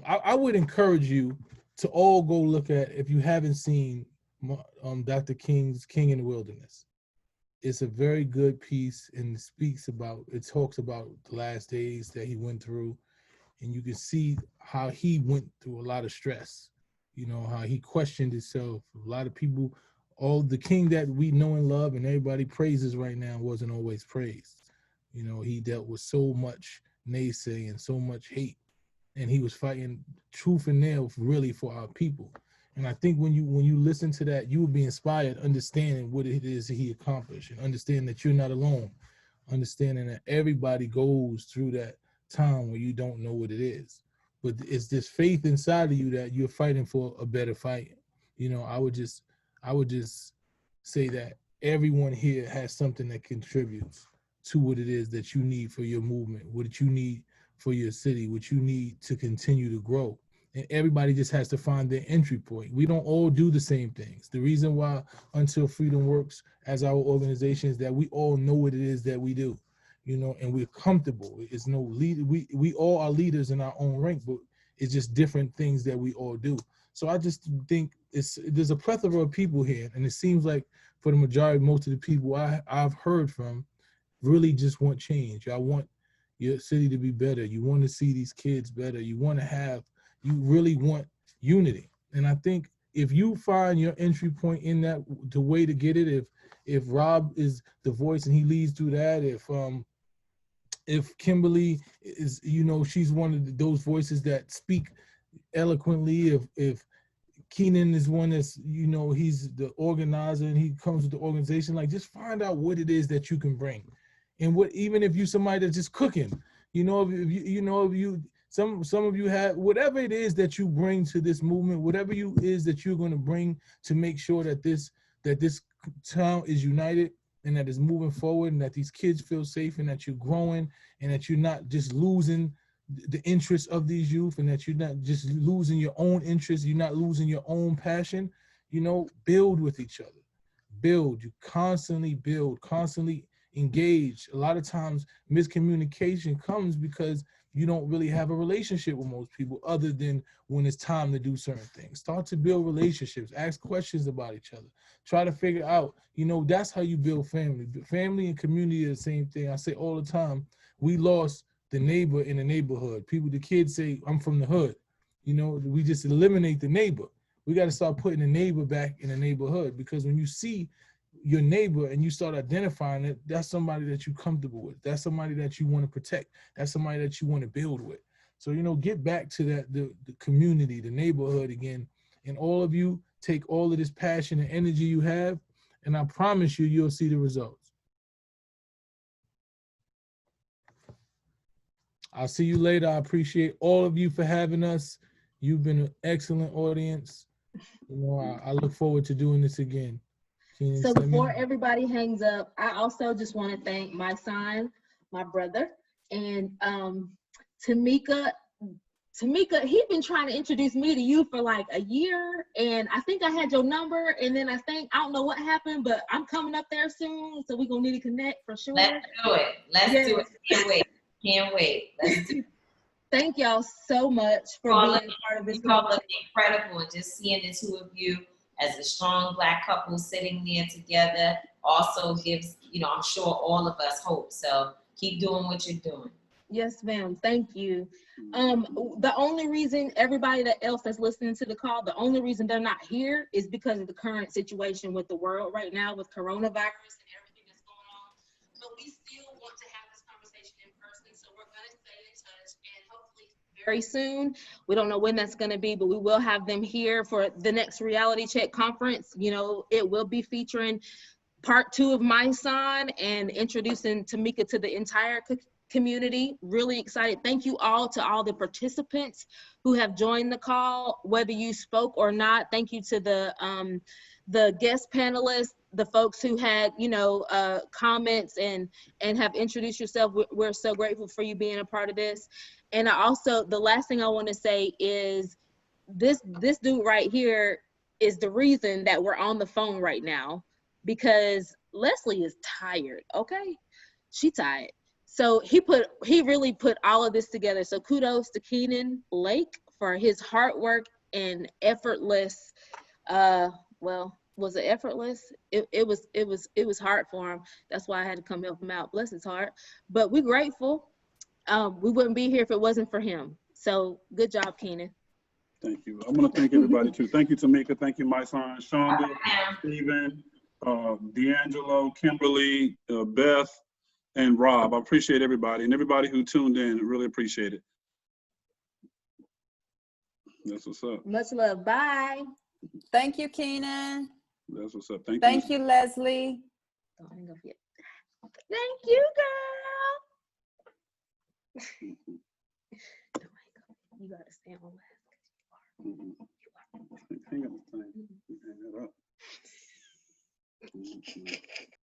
I would encourage you to all go look at, if you haven't seen Dr. King's King in the Wilderness. It's a very good piece, and it talks about the last days that he went through, and you can see how he went through a lot of stress, how he questioned himself. A lot of people, all the king that we know and love and everybody praises right now wasn't always praised. He dealt with so much naysay and so much hate, and he was fighting tooth and nail really for our people. And I think when you listen to that, you will be inspired, understanding what it is that he accomplished, and understand that you're not alone, understanding that everybody goes through that time where you don't know what it is. But it's this faith inside of you that you're fighting for a better fight. I would just say that everyone here has something that contributes to what it is that you need for your movement, what you need for your city, what you need to continue to grow. And everybody just has to find their entry point. We don't all do the same things. The reason why Until Freedom works as our organization is that we all know what it is that we do, and we're comfortable. It's no lead. We all are leaders in our own rank, but it's just different things that we all do. So I just think there's a plethora of people here, and it seems like for the majority, most of the people I've heard from really just want change. I want your city to be better. You want to see these kids better. You really want unity. And I think if you find your entry point in that, the way to get it, if Rob is the voice and he leads through that, if Kimberly is, she's one of those voices that speak eloquently, if Keenan is one that's, you know, he's the organizer and he comes with the organization. Like, just find out what it is that you can bring. And what, even if you somebody that's just cooking, you know, if you some of you have whatever it is that you bring to this movement, whatever you is that you're going to bring to make sure that this town is united and that it's moving forward and that these kids feel safe and that you're growing and that you're not just losing the interests of these youth and that you're not just losing your own interests, you're not losing your own passion. You know, build with each other. Build. You constantly build, constantly engage. A lot of times miscommunication comes because you don't really have a relationship with most people other than when it's time to do certain things. Start to build relationships, ask questions about each other, try to figure out, you know, that's how you build family. Family and community are the same thing. I say all the time, we lost the neighbor in the neighborhood. The kids say, I'm from the hood. You know, we just eliminate the neighbor. We got to start putting the neighbor back in the neighborhood, because when you see your neighbor and you start identifying it, that's somebody that you're comfortable with. That's somebody that you want to protect. That's somebody that you want to build with. So, you know, get back to that, the community, the neighborhood again. And all of you take all of this passion and energy you have, and I promise you, you'll see the results. I'll see you later. I appreciate all of you for having us. You've been an excellent audience. You know, I look forward to doing this again. So before everybody hangs up, I also just want to thank Mysonne, my brother, and Tamika. Tamika, he's been trying to introduce me to you for like a year, and I think I had your number, and then I don't know what happened, but I'm coming up there soon, so we're gonna need to connect for sure. Let's do it. Let's do it. Can't wait. Can't wait. Let's do it. Thank y'all so much for being a part of this. You all look incredible, and just seeing the two of you as a strong Black couple sitting there together also gives, you know, I'm sure all of us hope. So keep doing what you're doing. Yes, ma'am. Thank you. The only reason everybody else that's listening to the call, the only reason they're not here is because of the current situation with the world right now with coronavirus and everything that's going on. But we still want to have this conversation in person, so we're going to stay in touch, and hopefully very soon. We don't know when that's going to be, but we will have them here for the next Reality Check conference. You know, it will be featuring part 2 of Mysonne and introducing Tamika to the entire community. Really excited. Thank you all to all the participants who have joined the call, whether you spoke or not. Thank you to the guest panelists, the folks who had, you know, comments and have introduced yourself. We're so grateful for you being a part of this. And I also, the last thing I want to say is this dude right here is the reason that we're on the phone right now, because Leslie is tired. Okay, she tired. So he really put all of this together. So kudos to Keenan Lake for his hard work and effortless. Well, was it effortless? It was hard for him. That's why I had to come help him out. Bless his heart. But we're grateful. We wouldn't be here if it wasn't for him. So good job, Keenan. Thank you. I want to thank everybody too. Thank you, Tamika. Thank you, Mysonne, Shonda, Stephen, D'Angelo, Kimberly, Beth, and Rob. I appreciate everybody and everybody who tuned in. I really appreciate it. That's what's up. Much love. Bye. Thank you, Keenan. That's what's up. Thank you. Thank you, Leslie. Don't hang up yet. Thank you, girl. Don't hang up. You gotta stay on last. Hang up the thing. Hang that up.